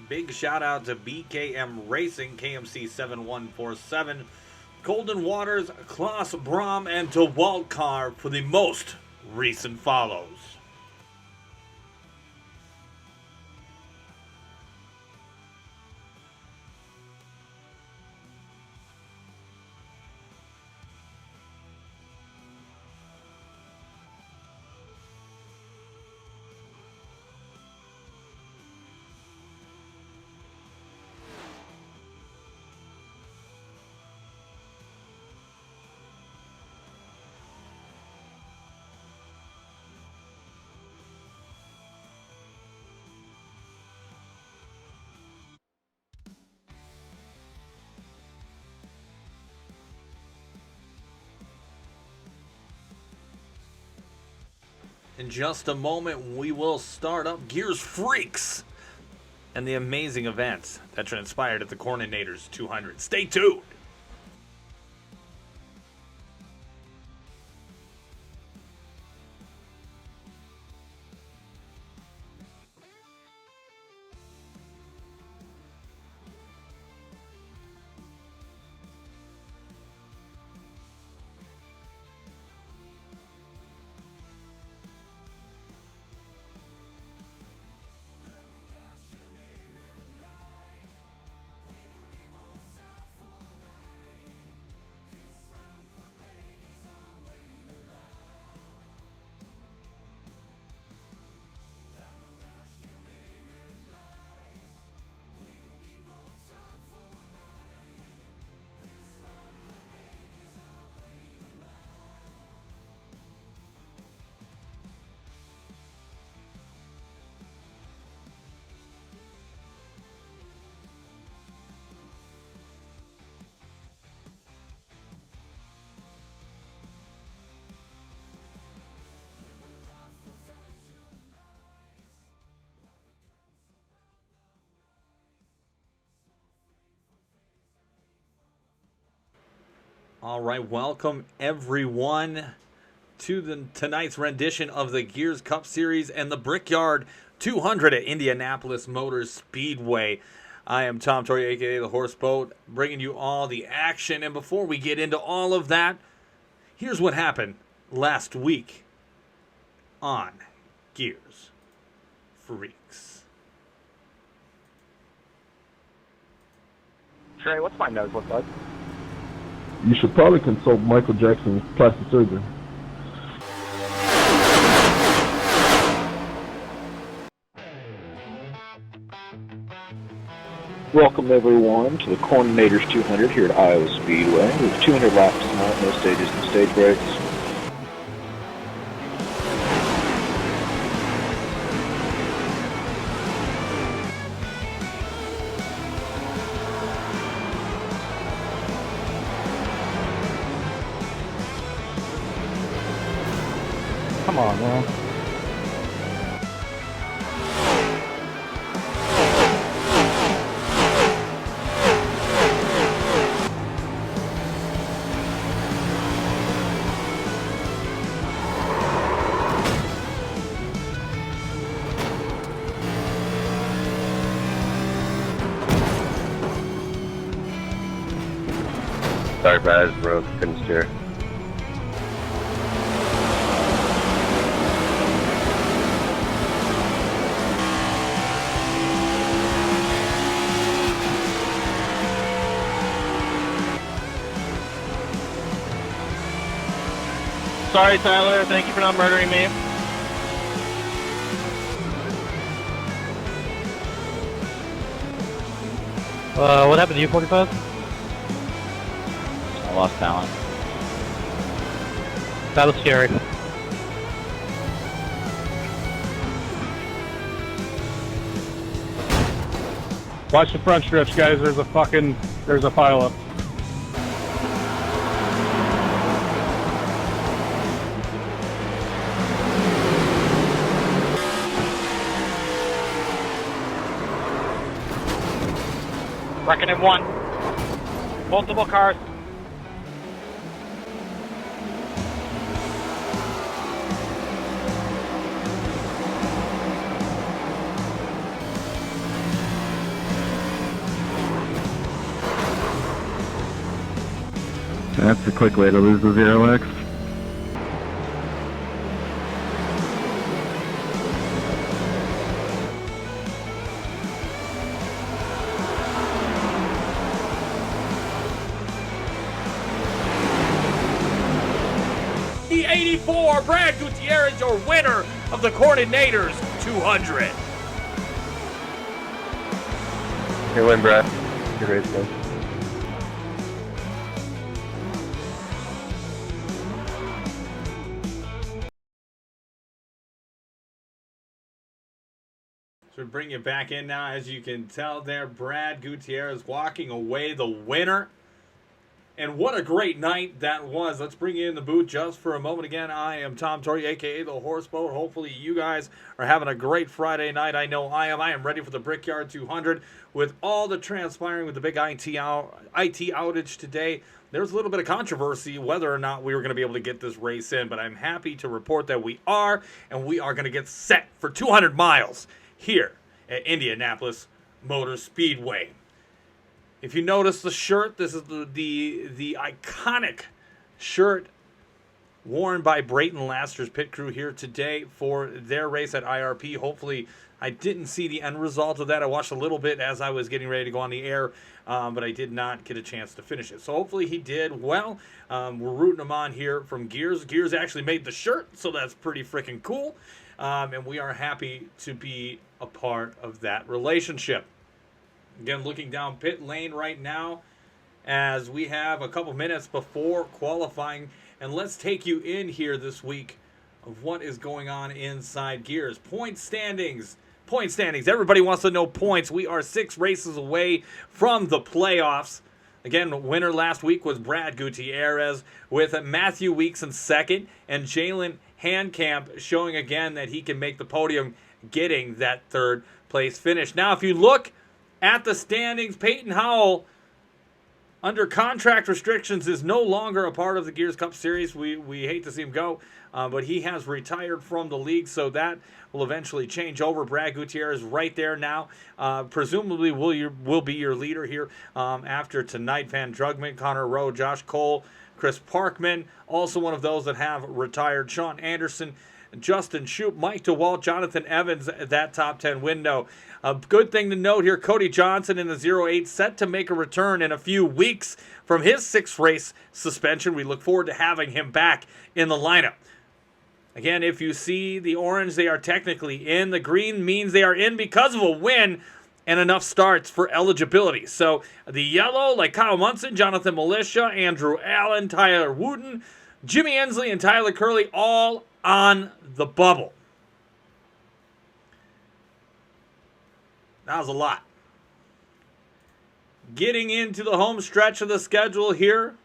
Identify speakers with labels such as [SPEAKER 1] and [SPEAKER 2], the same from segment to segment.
[SPEAKER 1] Big shout out to BKM Racing, KMC 7147, Golden Waters, Klaus Brom, and to Walt Carr for the most recent follows. In just a moment, we will start up Gears Freaks and the amazing events that transpired at the Coordinators 200. Stay tuned. All right, welcome everyone to tonight's rendition of the Gears Cup Series and the Brickyard 200 at Indianapolis Motor Speedway. I am Tom Torrey, aka the Horse Boat, bringing you all the action. And before we get into all of that, here's what happened last week on Gears Freaks.
[SPEAKER 2] Trey, what's my nose look like?
[SPEAKER 3] You should probably consult Michael Jackson's plastic surgeon.
[SPEAKER 2] Welcome everyone to the Coordinators 200 here at Iowa Speedway. We have 200 laps tonight, no stages and stage breaks. Come on, man.
[SPEAKER 4] Sorry, guys, broke. Couldn't steer.
[SPEAKER 2] Sorry, Tyler. Thank you for not murdering me.
[SPEAKER 5] What happened to you, 45?
[SPEAKER 2] I lost balance.
[SPEAKER 5] That was scary.
[SPEAKER 6] Watch the front stretch, guys. There's a pile up.
[SPEAKER 5] Wrecking in one. Multiple cars.
[SPEAKER 7] That's a quick way to lose the 0x.
[SPEAKER 1] The 84, Brad Gutierrez, your winner of the Coordinators 200.
[SPEAKER 4] Good win, Brad. Good race, man.
[SPEAKER 1] So we bring you back in now. As you can tell there, Brad Gutierrez walking away the winner. And what a great night that was. Let's bring you in the booth just for a moment again. I am Tom Torrey, a.k.a. The Horse Boat. Hopefully you guys are having a great Friday night. I know I am. I am ready for the Brickyard 200 with all the transpiring with the big IT outage today. There was a little bit of controversy whether or not we were going to be able to get this race in, but I'm happy to report that we are, and we are going to get set for 200 miles here at Indianapolis Motor Speedway. If you notice the shirt, this is the iconic shirt worn by Brayton Laster's pit crew here today for their race at IRP. Hopefully, I didn't see the end result of that. I watched a little bit as I was getting ready to go on the air, but I did not get a chance to finish it. So hopefully he did well. We're rooting him on here from Gears. Gears actually made the shirt, so that's pretty freaking cool. And we are happy to be a part of that relationship. Again, looking down pit lane right now as we have a couple minutes before qualifying. And let's take you in here this week of what is going on inside Gears. Point standings. Everybody wants to know points. We are 6 races away from the playoffs. Again, winner last week was Brad Gutierrez with Matthew Weeks in second. And Jalen Handcamp showing again that he can make the podium, getting that third place finish. Now, if you look at the standings, Peyton Howell, under contract restrictions, is no longer a part of the Gears Cup Series. We hate to see him go, but he has retired from the league, so that will eventually change over. Brad Gutierrez right there now, presumably will be your leader here after tonight. Van Drugman, Connor Rowe, Josh Cole, Chris Parkman, also one of those that have retired. Sean Anderson, Justin Shoup, Mike DeWalt, Jonathan Evans, that top 10 window. A good thing to note here, Cody Johnson in the 08 set to make a return in a few weeks from his 6th race suspension. We look forward to having him back in the lineup. Again, if you see the orange, they are technically in. The green means they are in because of a win and enough starts for eligibility. So the yellow, like Kyle Munson, Jonathan Militia, Andrew Allen, Tyler Wooten, Jimmy Ensley, and Tyler Curley, all on the bubble. That was a lot. Getting into the home stretch of the schedule here.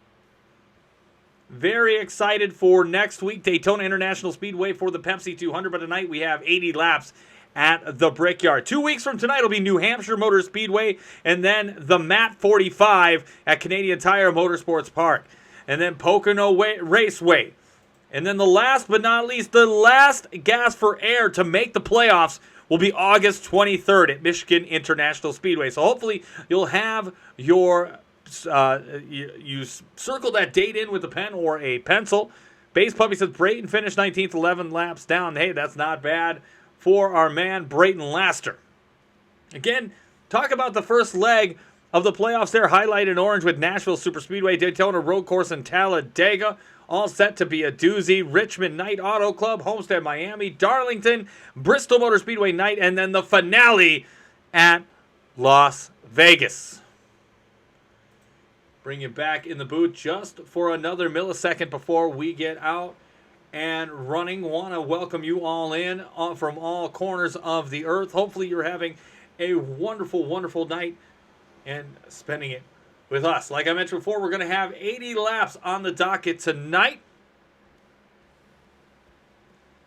[SPEAKER 1] Very excited for next week, Daytona International Speedway for the Pepsi 200. But tonight we have 80 laps at the Brickyard. 2 weeks from tonight will be New Hampshire Motor Speedway, and then the MAT 45 at Canadian Tire Motorsports Park. And then Pocono Raceway. And then the last but not least, the last gas for air to make the playoffs will be August 23rd at Michigan International Speedway. So hopefully you'll have your, you circle that date in with a pen or a pencil. Base Puppy says Brayton finished 19th, 11 laps down. Hey, that's not bad for our man Brayton Laster. Again, talk about the first leg of the playoffs there, highlighted in orange with Nashville Superspeedway, Daytona Road Course, and Talladega. All set to be a doozy. Richmond Night Auto Club, Homestead Miami, Darlington, Bristol Motor Speedway night, and then the finale at Las Vegas. Bring you back in the booth just for another millisecond before we get out and running. Want to welcome you all in from all corners of the earth. Hopefully you're having a wonderful, wonderful night and spending it with us. Like I mentioned before, we're going to have 80 laps on the docket tonight.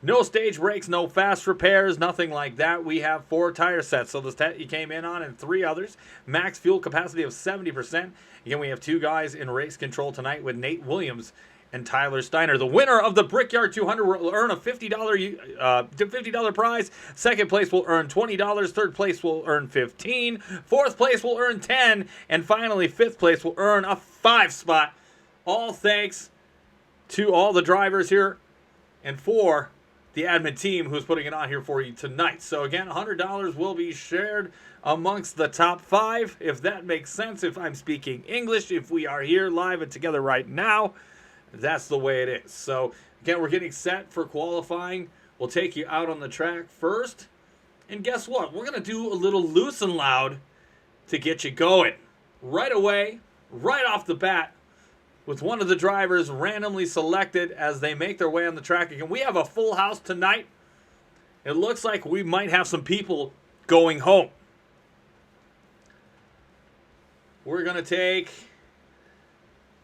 [SPEAKER 1] No stage breaks, no fast repairs, nothing like that. We have 4 tire sets. So the set you came in on and 3 others. Max fuel capacity of 70%. Again, we have 2 guys in race control tonight with Nate Williams and Tyler Steiner. The winner of the Brickyard 200 will earn a $50 prize. Second place will earn $20. Third place will earn $15. Fourth place will earn $10. And finally, fifth place will earn a 5 spot All thanks to all the drivers here and for the admin team who's putting it on here for you tonight. So again, $100 will be shared amongst the top 5, if that makes sense, if I'm speaking English, if we are here live and together right now. That's the way it is. So again, we're getting set for qualifying. We'll take you out on the track first. And guess what? We're going to do a little loose and loud to get you going. Right away, right off the bat, with one of the drivers randomly selected as they make their way on the track. Again, we have a full house tonight. It looks like we might have some people going home. We're going to take...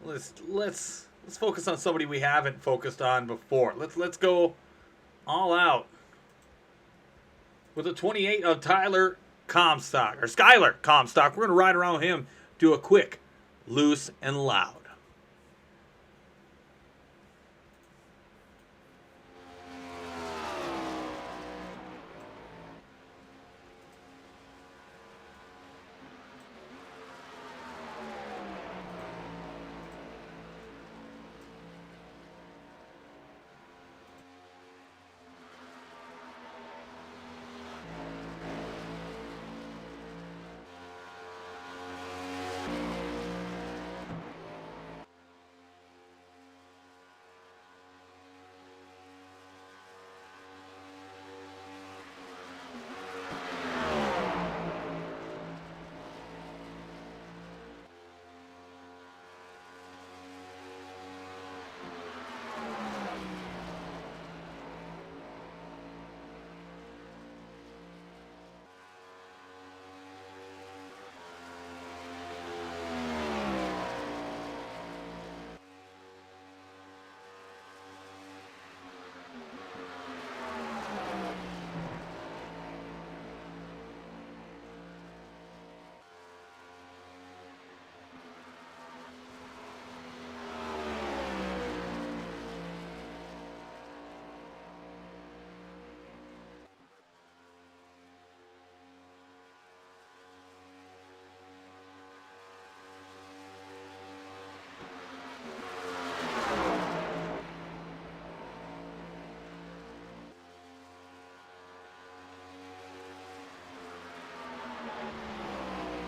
[SPEAKER 1] Let's focus on somebody we haven't focused on before. Let's go all out with a 28 of Skylar Comstock. We're going to ride around with him, do a quick loose and loud.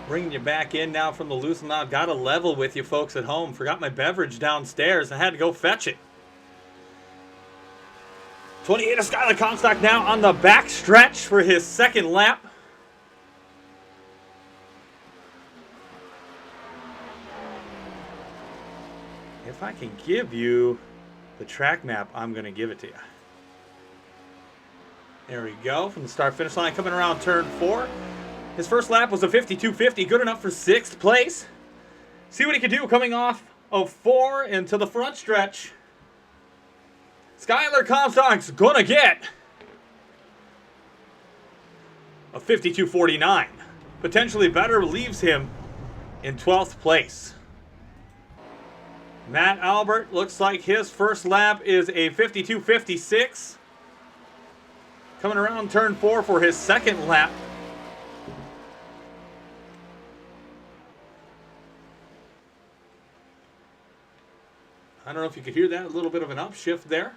[SPEAKER 1] Bringing you back in now from the loose and loud. Got a level with you folks at home. Forgot my beverage downstairs. I had to go fetch it. 28 of Skylar Comstock now on the back stretch for his second lap. If I can give you the track map, I'm going to give it to you. There we go. From the start-finish line, coming around turn 4. His first lap was a 52.50, good enough for 6th place. See what he can do coming off of 4 into the front stretch. Skylar Comstock's gonna get a 52.49. Potentially better leaves him in 12th place. Matt Albert looks like his first lap is a 52.56. Coming around turn 4 for his second lap. I don't know if you could hear that, a little bit of an upshift there.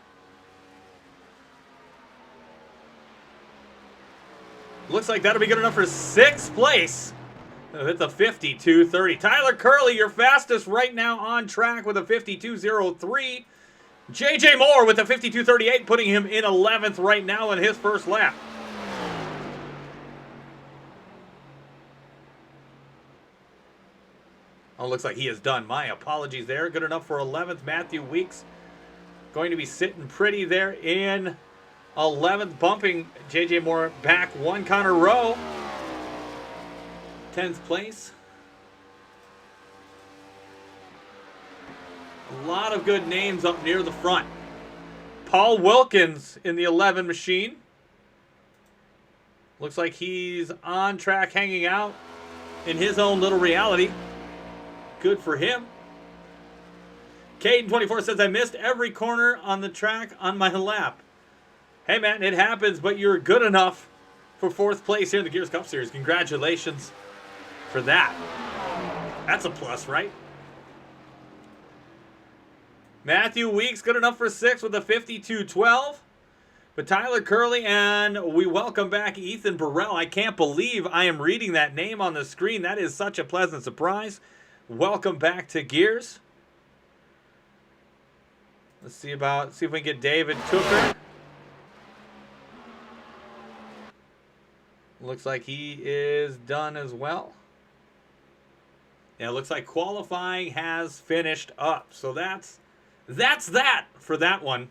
[SPEAKER 1] Looks like that'll be good enough for 6th place. Hit the 52.30. Tyler Curley, your fastest right now on track with a 52.03. JJ Moore with a 52.38, putting him in 11th right now in his first lap. Oh, looks like he is done. My apologies there. Good enough for 11th. Matthew Weeks going to be sitting pretty there in 11th, bumping J.J. Moore back 1 Connor Rowe. 10th place. A lot of good names up near the front. Paul Wilkins in the 11 machine. Looks like he's on track hanging out in his own little reality. Good for him. Caden24 says, I missed every corner on the track on my lap. Hey, man, it happens, but you're good enough for 4th place here in the Gears Cup Series. Congratulations for that. That's a plus, right? Matthew Weeks, good enough for 6 with a 52.12. But Tyler Curley, and we welcome back Ethan Burrell. I can't believe I am reading that name on the screen. That is such a pleasant surprise. Welcome back to Gears. Let's see if we can get David Tooker. Looks like he is done as well. Yeah, it looks like qualifying has finished up. So that's that for that one.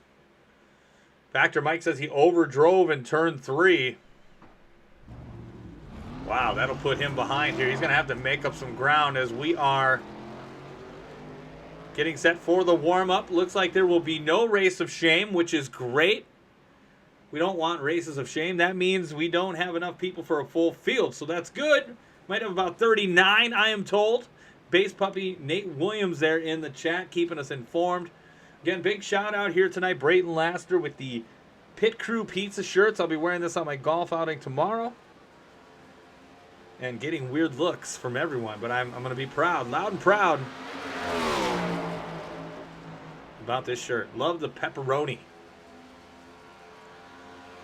[SPEAKER 1] Factor Mike says he overdrove in turn 3. Wow, that'll put him behind here. He's going to have to make up some ground as we are getting set for the warm-up. Looks like there will be no race of shame, which is great. We don't want races of shame. That means we don't have enough people for a full field, so that's good. Might have about 39, I am told. Base puppy Nate Williams there in the chat, keeping us informed. Again, big shout out here tonight, Brayton Laster with the Pit Crew Pizza shirts. I'll be wearing this on my golf outing tomorrow. And getting weird looks from everyone, but I'm going to be proud, loud and proud about this shirt. Love the pepperoni.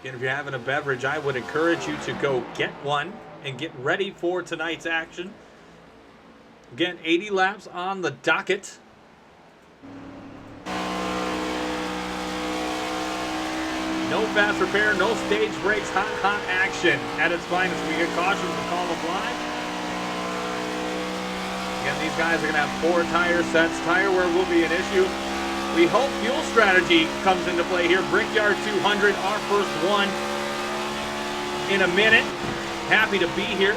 [SPEAKER 1] Again, if you're having a beverage, I would encourage you to go get one and get ready for tonight's action. Again, 80 laps on the docket. No fast repair, no stage breaks, hot action at its finest. We get cautions and call the fly. Again, these guys are going to have 4 tire sets. Tire wear will be an issue. We hope fuel strategy comes into play here. Brickyard 200, our first one in a minute. Happy to be here.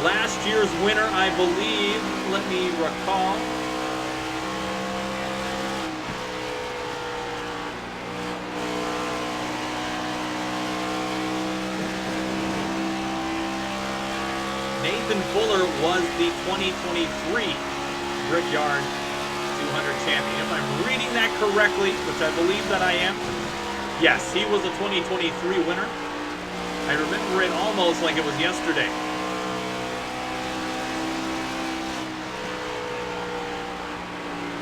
[SPEAKER 1] Last year's winner, I believe, let me recall. Nathan Fuller was the 2023 Brickyard 200 champion. If I'm reading that correctly, which I believe that I am, yes, he was a 2023 winner. I remember it almost like it was yesterday.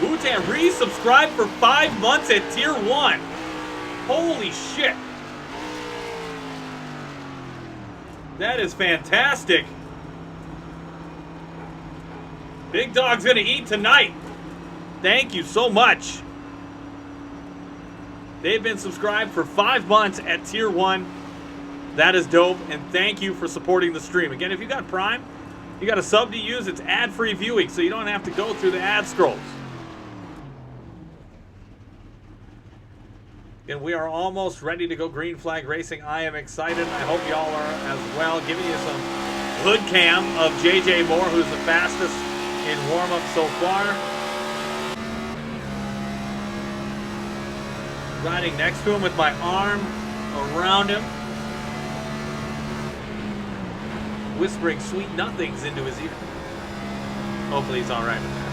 [SPEAKER 1] Wu-Tang resubscribed for 5 months at Tier 1. Holy shit. That is fantastic. Big Dog's gonna eat tonight. Thank you so much. They've been subscribed for 5 months at Tier 1. That is dope, and thank you for supporting the stream. Again, if you got Prime, you got a sub to use, it's ad-free viewing, so you don't have to go through the ad scrolls. And we are almost ready to go green flag racing. I am excited. I hope y'all are as well. Giving you some hood cam of JJ Moore, who's the fastest in warm-up so far. Riding next to him with my arm around him. Whispering sweet nothings into his ear. Hopefully he's all right with that.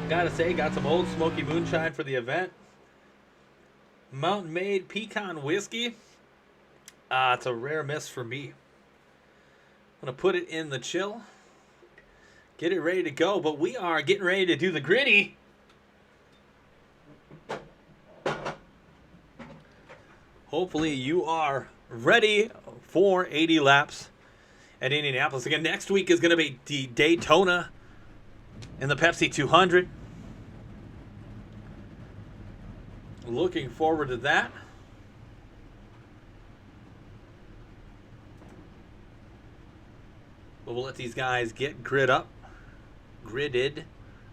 [SPEAKER 1] Gotta say, got some Old Smoky Moonshine for the event. Mountain Made Pecan Whiskey. It's a rare miss for me. I'm gonna put it in the chill. Get it ready to go, but we are getting ready to do the gritty. Hopefully you are ready for 80 laps at Indianapolis. Again, next week is gonna be the Daytona and the Pepsi 200. Looking forward to that. But we'll let these guys get gridded.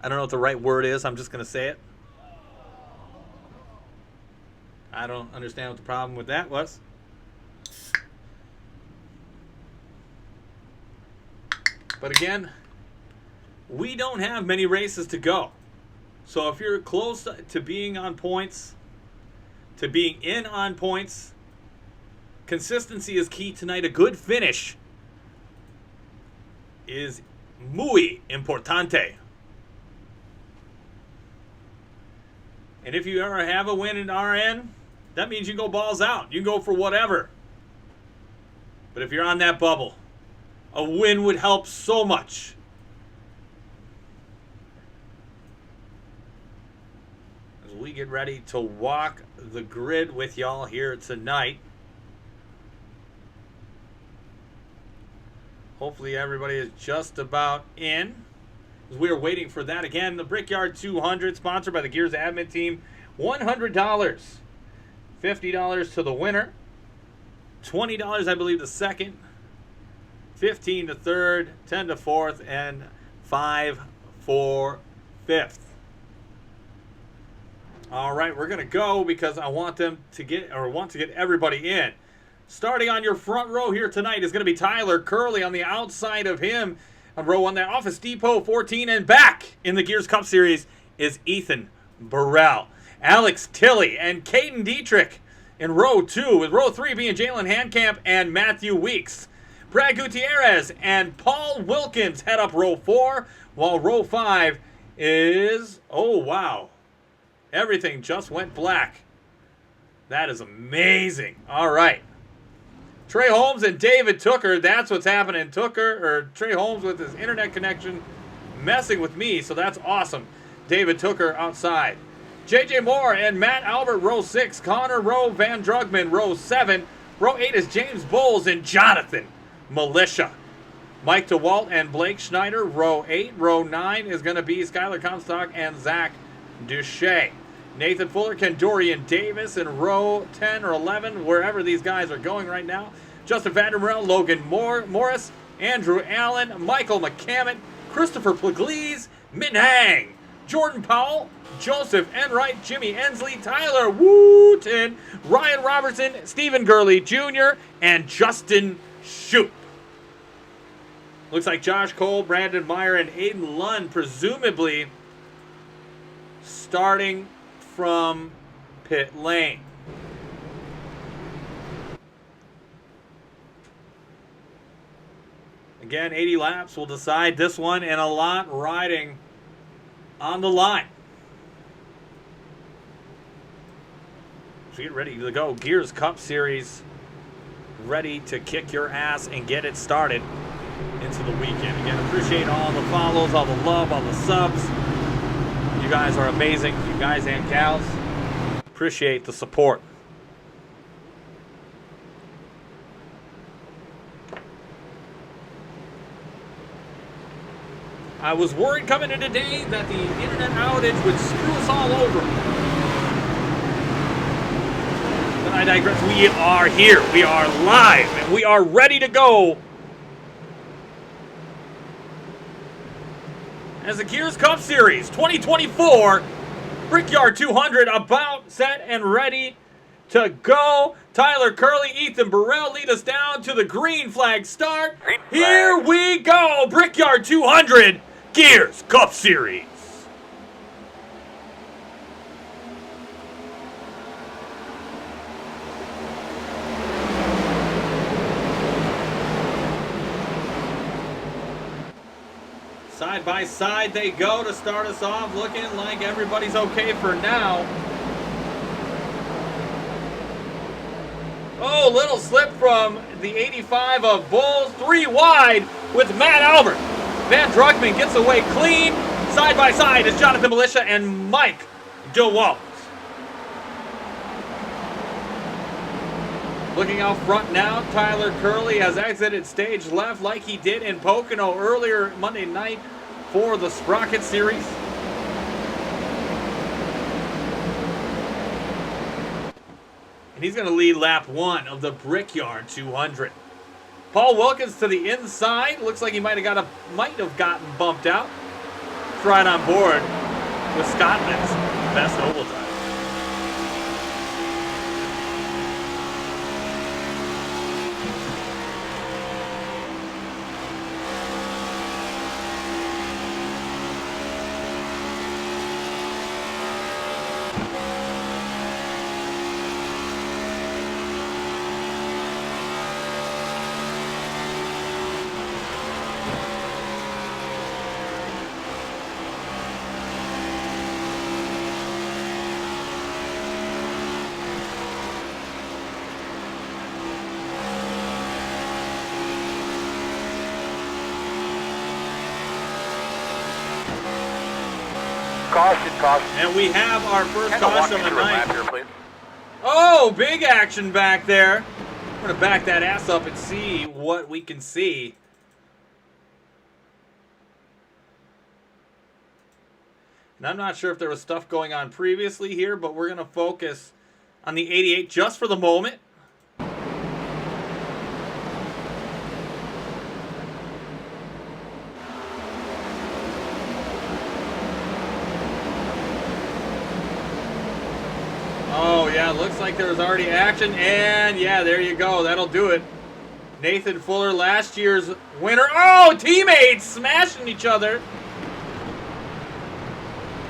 [SPEAKER 1] I don't know what the right word is. I'm just going to say it. I don't understand what the problem with that was. But again, we don't have many races to go. So if you're close to being on points, to being in on points, consistency is key tonight. A good finish is muy importante. And if you ever have a win in RN, that means you go balls out. You go for whatever. But if you're on that bubble, a win would help so much. As we get ready to walk the grid with y'all here tonight. Hopefully everybody is just about in. As we are waiting for that again, the Brickyard 200, sponsored by the Gears admin team. $100. $50 to the winner. $20, I believe, the second. $15 to third. $10 to fourth. And $5 for fifth. All right, we're going to go because I want to get everybody in. Starting on your front row here tonight is going to be Tyler Curley. On the outside of him, on row 1, that Office Depot 14, and back in the Gears Cup Series is Ethan Burrell. Alex Tilley and Caden Dietrich in row 2, with row 3 being Jalen Handcamp and Matthew Weeks. Brad Gutierrez and Paul Wilkins head up row 4, while row 5 is, oh wow, everything just went black. That is amazing. All right. Trey Holmes and David Tooker, that's what's happening. Trey Holmes with his internet connection messing with me, so that's awesome. David Tooker outside. JJ Moore and Matt Albert, row 6. Connor Rowe, Van Drugman, row 7. Row 8 is James Bowles and Jonathan Militia. Mike DeWalt and Blake Schneider, row 8. Row 9 is going to be Skylar Comstock and Zach Duche. Nathan Fuller, Dorian Davis in row 10 or 11, wherever these guys are going right now. Justin Vandermerel, Logan Morris, Andrew Allen, Michael McCammon, Christopher Pugliese, Min Hang, Jordan Powell, Joseph Enright, Jimmy Ensley, Tyler Wooten, Ryan Robertson, Stephen Gurley Jr., and Justin Shoup. Looks like Josh Cole, Brandon Meyer, and Aiden Lund presumably starting from pit lane. Again, 80 laps will decide this one, and a lot riding on the line. So get ready to go. Gears Cup Series ready to kick your ass and get it started into the weekend. Again, appreciate all the follows, all the love, all the subs. You guys are amazing, you guys and gals. Appreciate the support. I was worried coming in today that the internet outage would screw us all over. But I digress. We are here. We are live. And we are ready to go. As the Gears Cup Series 2024 Brickyard 200 about, set, and ready to go. Tyler Curley, Ethan Burrell lead us down to the green flag start. Here we go. Brickyard 200 Gears Cup Series. Side by side they go to start us off, looking like everybody's okay for now. Oh, little slip from the 85 of Bulls. 3 wide with Matt Albert. Van Drugman gets away clean. Side by side is Jonathan Militia and Mike DeWalt. Looking out front now, Tyler Curley has exited stage left like he did in Pocono earlier Monday night for the Sprocket Series. And he's going to lead lap 1 of the Brickyard 200. Paul Wilkins to the inside. Looks like he might have gotten bumped out. Right on board with Scotland's best oval driver.
[SPEAKER 4] Caution.
[SPEAKER 1] And we have our first
[SPEAKER 4] Kind of walk
[SPEAKER 1] caution
[SPEAKER 4] me
[SPEAKER 1] of the
[SPEAKER 4] through a
[SPEAKER 1] night.
[SPEAKER 4] lap here, please.
[SPEAKER 1] Oh, big action back there. I'm going to back that ass up and see what we can see. And I'm not sure if there was stuff going on previously here, but we're going to focus on the 88 just for the moment. Oh, yeah, looks like there was already action, and yeah, there you go. That'll do it. Nathan Fuller, last year's winner. Oh, teammates smashing each other.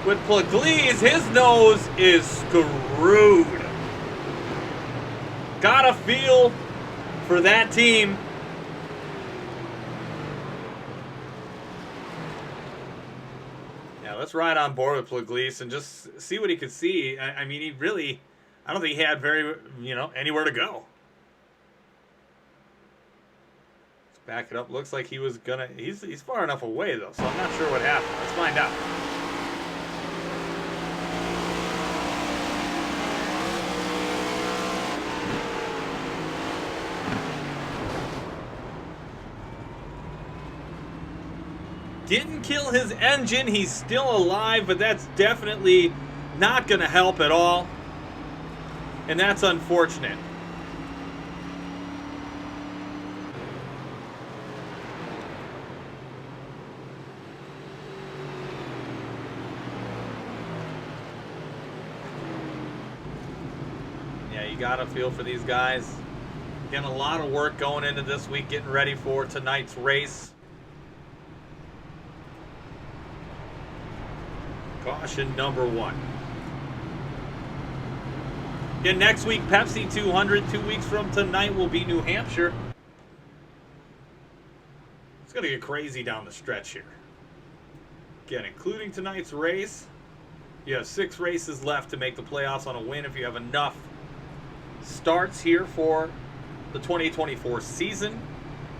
[SPEAKER 1] With Pugliese, his nose is screwed. Got a feel for that team. Yeah, let's ride on board with Pugliese and just see what he could see. I mean, he really, I don't think he had very, anywhere to go. Let's back it up. Looks like he was gonna, he's far enough away though, so I'm not sure what happened. Let's find out. Didn't kill his engine. He's still alive, but that's definitely not going to help at all. And that's unfortunate. Yeah, you got to feel for these guys. Getting a lot of work going into this week, getting ready for tonight's race. Caution number 1. Again, next week, Pepsi 200. 2 weeks from tonight will be New Hampshire. It's going to get crazy down the stretch here. Again, including tonight's race, you have 6 races left to make the playoffs on a win if you have enough starts here for the 2024 season.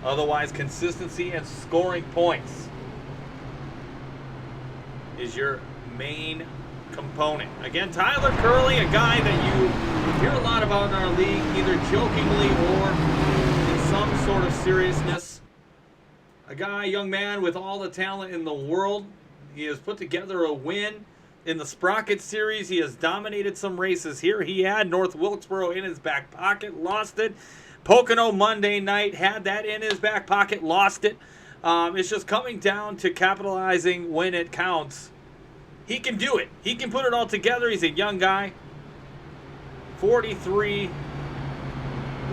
[SPEAKER 1] Otherwise, consistency and scoring points is your main component. Again, Tyler Curley, a guy that you hear a lot about in our league, either jokingly or in some sort of seriousness. A guy, young man with all the talent in the world. He has put together a win in the Sprocket Series. He has dominated some races here. He had North Wilkesboro in his back pocket, lost it. Pocono Monday night, had that in his back pocket, lost it. It's just coming down to capitalizing when it counts. He can do it. He can put it all together. He's a young guy. 43.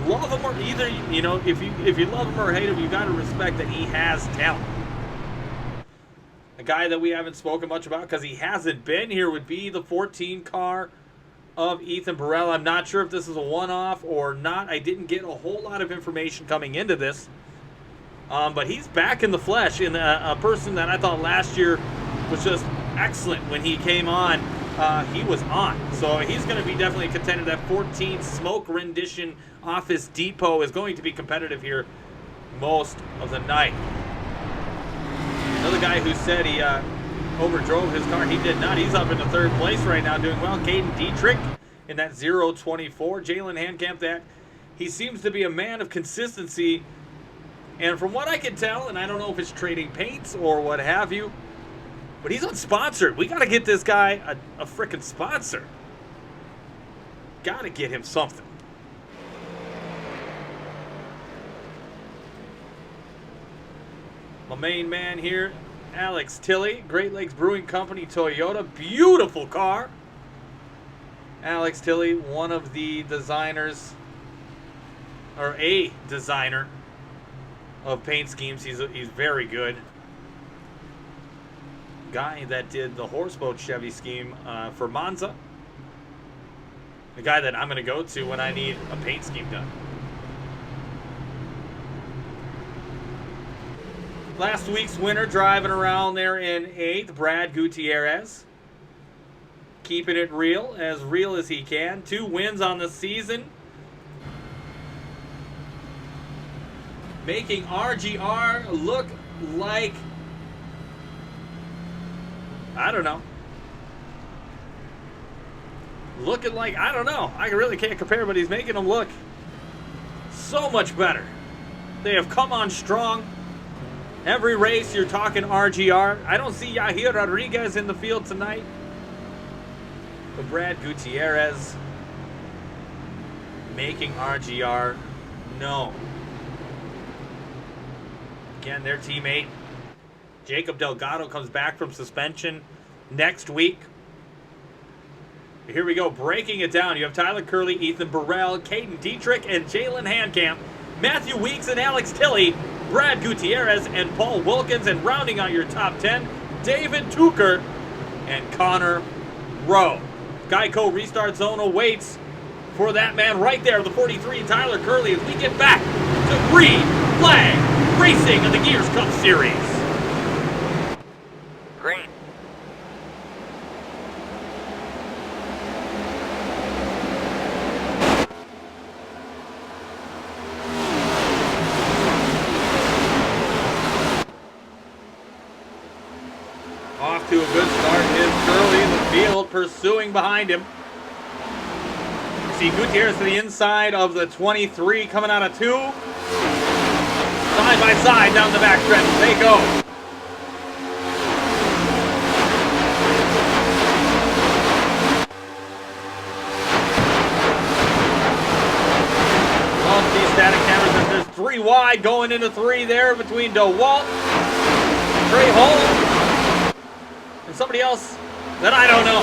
[SPEAKER 1] Love him or either, if you love him or hate him, you got to respect that he has talent. A guy that we haven't spoken much about because he hasn't been here would be the 14 car of Ethan Burrell. I'm not sure if this is a one-off or not. I didn't get a whole lot of information coming into this. But he's back in the flesh, in a person that I thought last year was just excellent when he came on. He was on. So he's going to be definitely a contender. That 14 smoke rendition Office Depot is going to be competitive here most of the night. Another guy who said he overdrove his car. He did not. He's up in the 3rd place right now doing well. Caden Dietrich in that 024. Jalen Handcamp, that he seems to be a man of consistency. And from what I can tell, and I don't know if it's trading paints or what have you, but he's unsponsored. We got to get this guy a freaking sponsor. Got to get him something. My main man here, Alex Tilley, Great Lakes Brewing Company Toyota. Beautiful car. Alex Tilley, one of the designers, or a designer of paint schemes. He's very good. Guy that did the horseboat Chevy scheme for Monza. The guy that I'm going to go to when I need a paint scheme done. Last week's winner driving around there in 8th, Brad Gutierrez. Keeping it real as he can. 2 wins on the season. Making RGR look like, I don't know. looking like, I don't know. I really can't compare, but he's making them look so much better. They have come on strong. Every race, you're talking RGR. I don't see Yahir Rodriguez in the field tonight. But Brad Gutierrez making RGR known. Again, their teammate, Jacob Delgado, comes back from suspension next week. Here we go, breaking it down. You have Tyler Curley, Ethan Burrell, Caden Dietrich, and Jalen Handcamp, Matthew Weeks and Alex Tilley, Brad Gutierrez and Paul Wilkins, and rounding out your top 10, David Tucker and Connor Rowe. Geico Restart Zone awaits for that man right there, the 43, Tyler Curley, as we get back to green flag racing of the Gears Cup Series.
[SPEAKER 8] Green.
[SPEAKER 1] Off to a good start is Curley in the field, pursuing behind him. You see Gutierrez to the inside of the 23, coming out of 2. Side by side down the backstretch, they go. Love these static cameras. There's 3 wide going into 3 there between DeWalt, Trey Holmes, and somebody else that I don't know.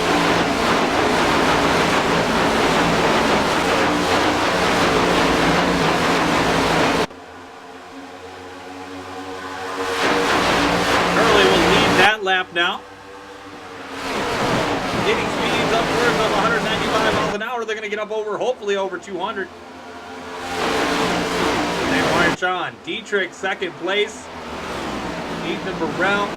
[SPEAKER 1] Curley will lead that lap now. Getting speeds upwards of 195 miles an hour. They're going to get up over, hopefully over 200. They march on. Dietrich, second place. Ethan Burrell.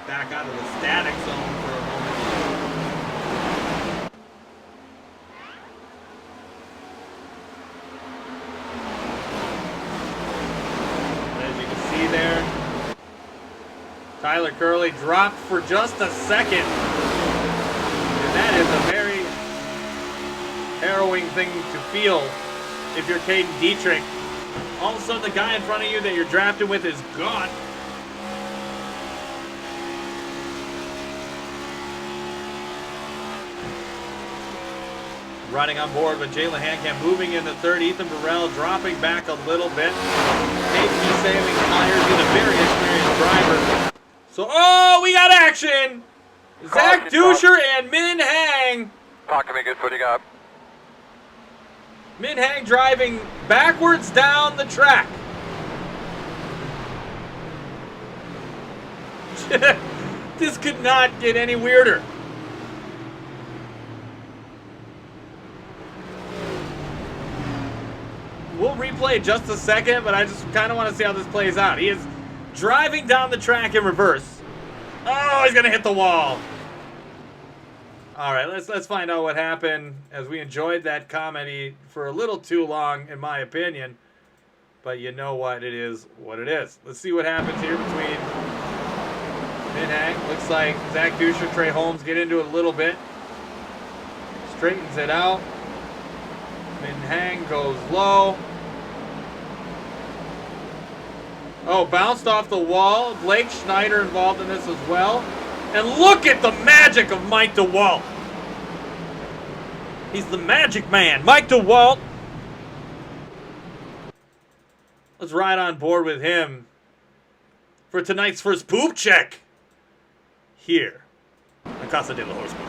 [SPEAKER 1] Back out of the static zone for a moment. As you can see there, Tyler Curley dropped for just a second. And that is a very harrowing thing to feel if you're Caden Dietrich. All of a sudden the guy in front of you that you're drafted with is gone. Running on board with Jalen Handcamp, moving into third. Ethan Burrell dropping back a little bit. Maybe saving tires. He's a very experienced driver. So, oh, we got action! Zach Duscher and Min Hang.
[SPEAKER 8] Talk to me, good footing up.
[SPEAKER 1] Min Hang driving backwards down the track. This could not get any weirder. We'll replay just a second, but I just kind of want to see how this plays out. He is driving down the track in reverse. Oh, he's gonna hit the wall. All right, let's find out what happened, as we enjoyed that comedy for a little too long, in my opinion. But you know what? It is what it is. Let's see what happens here between Min Hang. Looks like Zach Duscher, Trey Holmes get into it a little bit. Straightens it out. Min Hang goes low. Oh, bounced off the wall. Blake Schneider involved in this as well. And look at the magic of Mike DeWalt. He's the magic man. Mike DeWalt. Let's ride on board with him for tonight's first poop check here on Casa de la Horseman.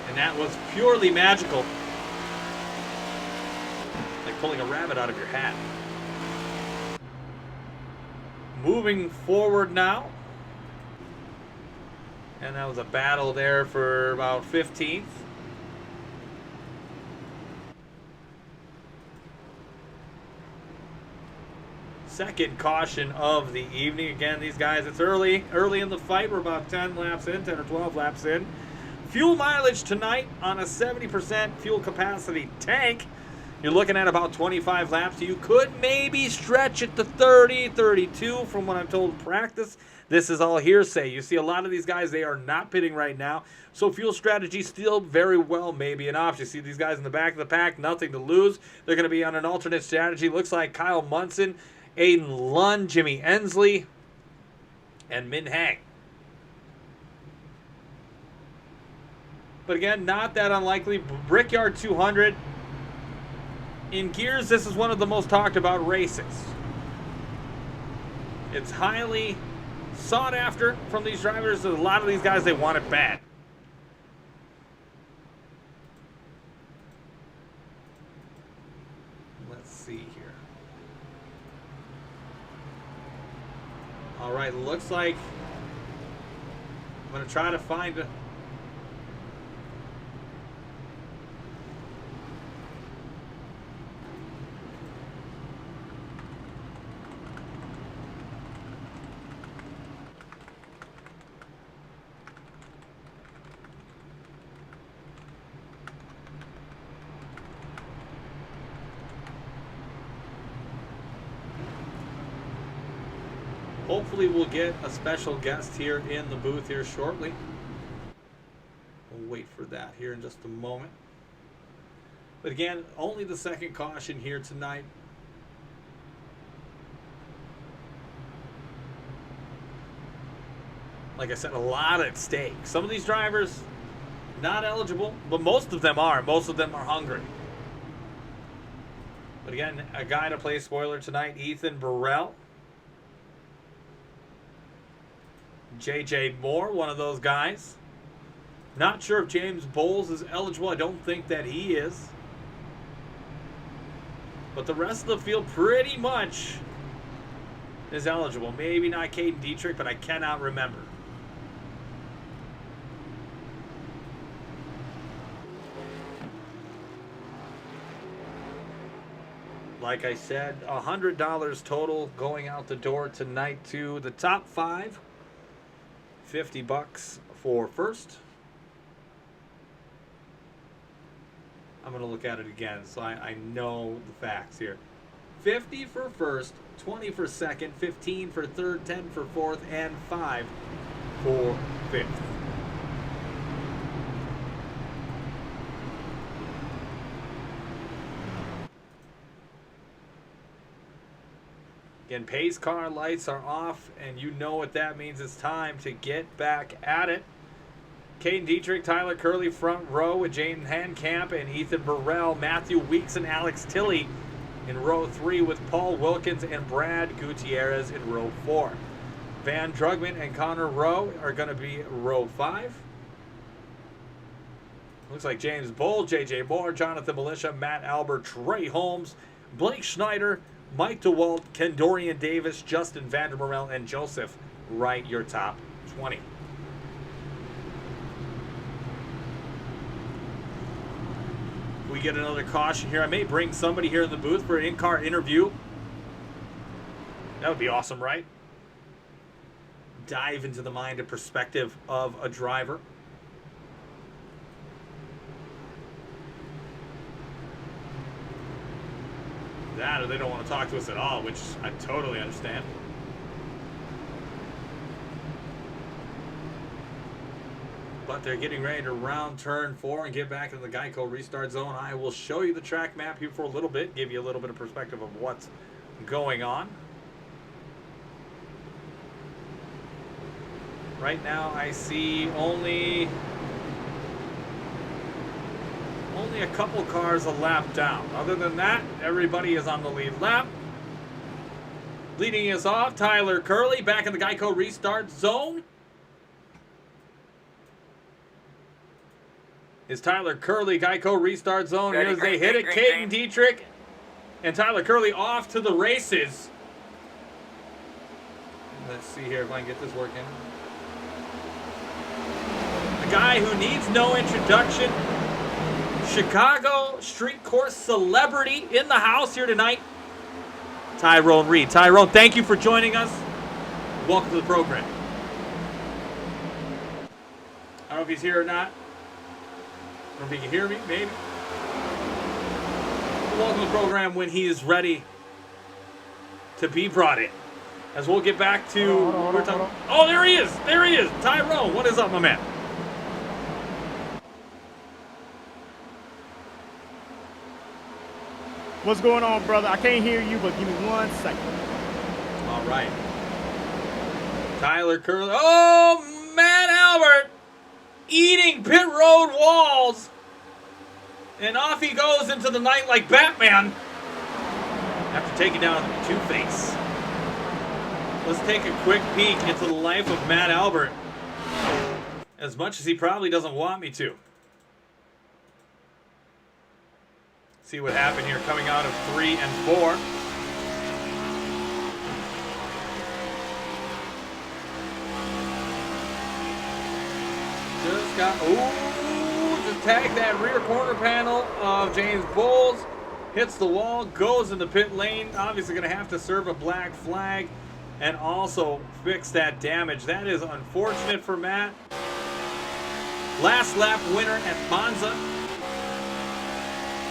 [SPEAKER 1] And that was purely magical. Like pulling a rabbit out of your hat. Moving forward now. And that was a battle there for about 15th. second caution of the evening. Again, these guys, it's early in the fight. We're about 10 laps in, 10 or 12 laps in. Fuel mileage tonight on a 70% fuel capacity tank. You're looking at about 25 laps. You could maybe stretch it to 30, 32 from what I'm told in practice. This is all hearsay. You see a lot of these guys, they are not pitting right now. So fuel strategy still very well maybe an option. You see these guys in the back of the pack, nothing to lose. They're going to be on an alternate strategy. Looks like Kyle Munson, Aiden Lund, Jimmy Ensley, and Min Hang. But again, not that unlikely. Brickyard 200. In Gears, this is one of the most talked about races. It's highly sought after from these drivers. A lot of these guys, they want it bad. Let's see here. All right, looks like I'm going to try to find a... Hopefully we'll get a special guest here in the booth here shortly. We'll wait for that here in just a moment. But again, only the second caution here tonight. Like I said, a lot at stake. Some of these drivers not eligible, but most of them are. Most of them are hungry. But again, a guy to play spoiler tonight, Ethan Burrell. JJ Moore, one of those guys. Not sure if James Bowles is eligible. I don't think that he is. But the rest of the field pretty much is eligible. Maybe not Caden Dietrich, but I cannot remember. Like I said, $100 total going out the door tonight to the top 5. $50 for first. I'm going to look at it again so I know the facts here. 50 for first, 20 for second, 15 for third, 10 for fourth, and 5 for fifth. Again, pace car lights are off, and you know what that means. It's time to get back at it. Caden Dietrich, Tyler Curley front row with Jaden Hankamp and Ethan Burrell. Matthew Weeks and Alex Tilley in row 3 with Paul Wilkins and Brad Gutierrez in row 4. Van Drugman and Connor Rowe are going to be row 5. Looks like James Bull, JJ Moore, Jonathan Militia, Matt Albert, Trey Holmes, Blake Schneider, Mike DeWalt, Kendorian Davis, Justin Vandermerel, and Joseph Wright, your top 20. We get another caution here. I may bring somebody here in the booth for an in-car interview. That would be awesome, right? Dive into the mind and perspective of a driver. That or they don't want to talk to us at all, which I totally understand. But they're getting ready to round turn 4 and get back into the Geico restart zone. I will show you the track map here for a little bit, give you a little bit of perspective of what's going on. Right now I see only a couple cars a lap down. Other than that, everybody is on the lead lap. Leading us off, Tyler Curley back in the Geico restart zone. Is Tyler Curley, Geico restart zone. Here as they hit it, Caden Dietrich and Tyler Curley off to the races. Let's see here if I can get this working. A guy who needs no introduction. Chicago street course celebrity in the house here tonight. Tyrone Reed. Tyrone, thank you for joining us. Welcome to the program. I don't know if he's here or not. I don't know if he can hear me, maybe. Welcome to the program when he is ready to be brought in. As we'll get back to... Oh, there he is. There he is. Tyrone, what is up, my man?
[SPEAKER 8] What's going on, brother? I can't hear you, but give me 1 second.
[SPEAKER 1] All right. Tyler Curley. Oh, Matt Albert eating pit road walls. And off he goes into the night like Batman after taking down Two-Face. Let's take a quick peek into the life of Matt Albert, as much as he probably doesn't want me to. See what happened here coming out of 3 and 4. Just got, just tagged that rear corner panel of James Bowles. Hits the wall, goes in the pit lane. Obviously going to have to serve a black flag and also fix that damage. That is unfortunate for Matt. Last lap winner at Monza.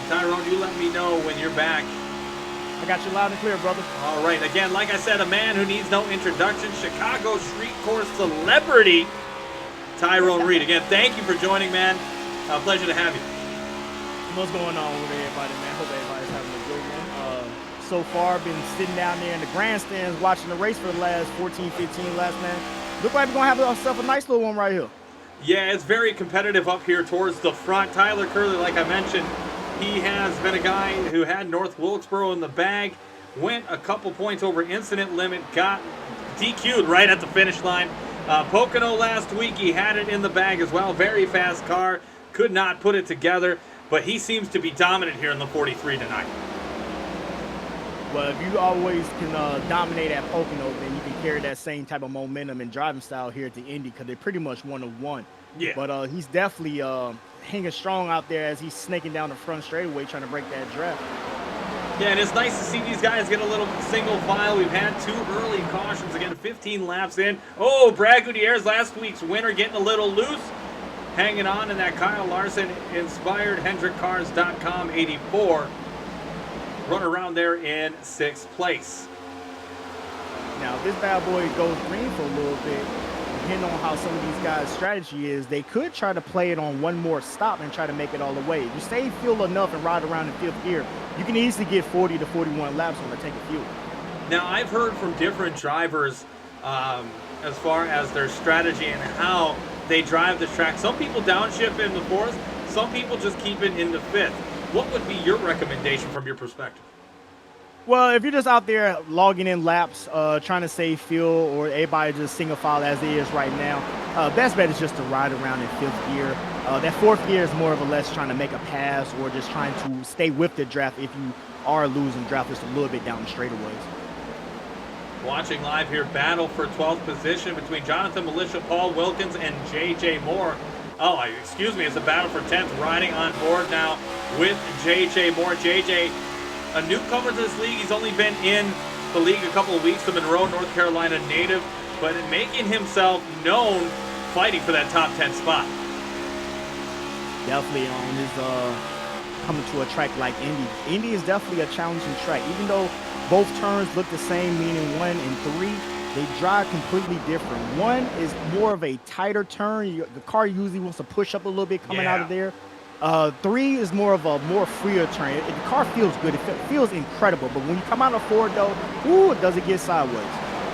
[SPEAKER 1] Tyrone, you let me know when you're back.
[SPEAKER 8] I got you loud and clear, brother.
[SPEAKER 1] All right. Again, like I said, a man who needs no introduction. Chicago street course celebrity, Tyrone Reed. Again, thank you for joining, man. Pleasure to have you.
[SPEAKER 8] What's going on with everybody, man? Hope everybody's having a good one. So far, been sitting down there in the grandstands watching the race for the last 14, 15 laps, man. Look like we're going to have ourselves a nice little one right here.
[SPEAKER 1] Yeah, it's very competitive up here towards the front. Tyler Curley, like I mentioned, he has been a guy who had North Wilkesboro in the bag, went a couple points over incident limit, got DQ'd right at the finish line. Pocono last week, he had it in the bag as well. Very fast car, could not put it together, but he seems to be dominant here in the 43 tonight.
[SPEAKER 8] Well, if you always can dominate at Pocono, then you can carry that same type of momentum and driving style here at the Indy, because they're pretty much 1-1.
[SPEAKER 1] Yeah.
[SPEAKER 8] But he's definitely hanging strong out there as he's snaking down the front straightaway trying to break that draft.
[SPEAKER 1] Yeah, and it's nice to see these guys get a little single file. We've had 2 early cautions, again, 15 laps in. Oh, Brad Gutierrez, last week's winner, getting a little loose. Hanging on in that Kyle Larson inspired HendrickCars.com 84. Run around there in 6th place.
[SPEAKER 8] Now, if this bad boy goes green for a little bit, depending on how some of these guys' strategy is, they could try to play it on one more stop and try to make it all the way. If you save fuel enough and ride around in 5th gear, you can easily get 40 to 41 laps on the tank of fuel.
[SPEAKER 1] Now, I've heard from different drivers as far as their strategy and how they drive the track. Some people downshift in the 4th, some people just keep it in the 5th. What would be your recommendation from your perspective?
[SPEAKER 8] Well, if you're just out there logging in laps, trying to save fuel, or everybody just single file as it is right now, best bet is just to ride around in 5th gear. That 4th gear is more of a less trying to make a pass or just trying to stay with the draft if you are losing draft just a little bit down the straightaways.
[SPEAKER 1] Watching live here, battle for 12th position between Jonathan Militia, Paul Wilkins, and J.J. Moore. Oh, excuse me, it's a battle for 10th, riding on board now with J.J. Moore. J.J., a newcomer to this league. He's only been in the league a couple of weeks, a Monroe, North Carolina native, but making himself known fighting for that top 10 spot.
[SPEAKER 8] Definitely on his coming to a track like Indy. Indy is definitely a challenging track. Even though both turns look the same, meaning 1 and 3, they drive completely different. 1 is more of a tighter turn. The car usually wants to push up a little bit coming out of there. 3 is more of a more freer turn. The car feels good. It feels incredible. But when you come out of 4, though, ooh, does it get sideways?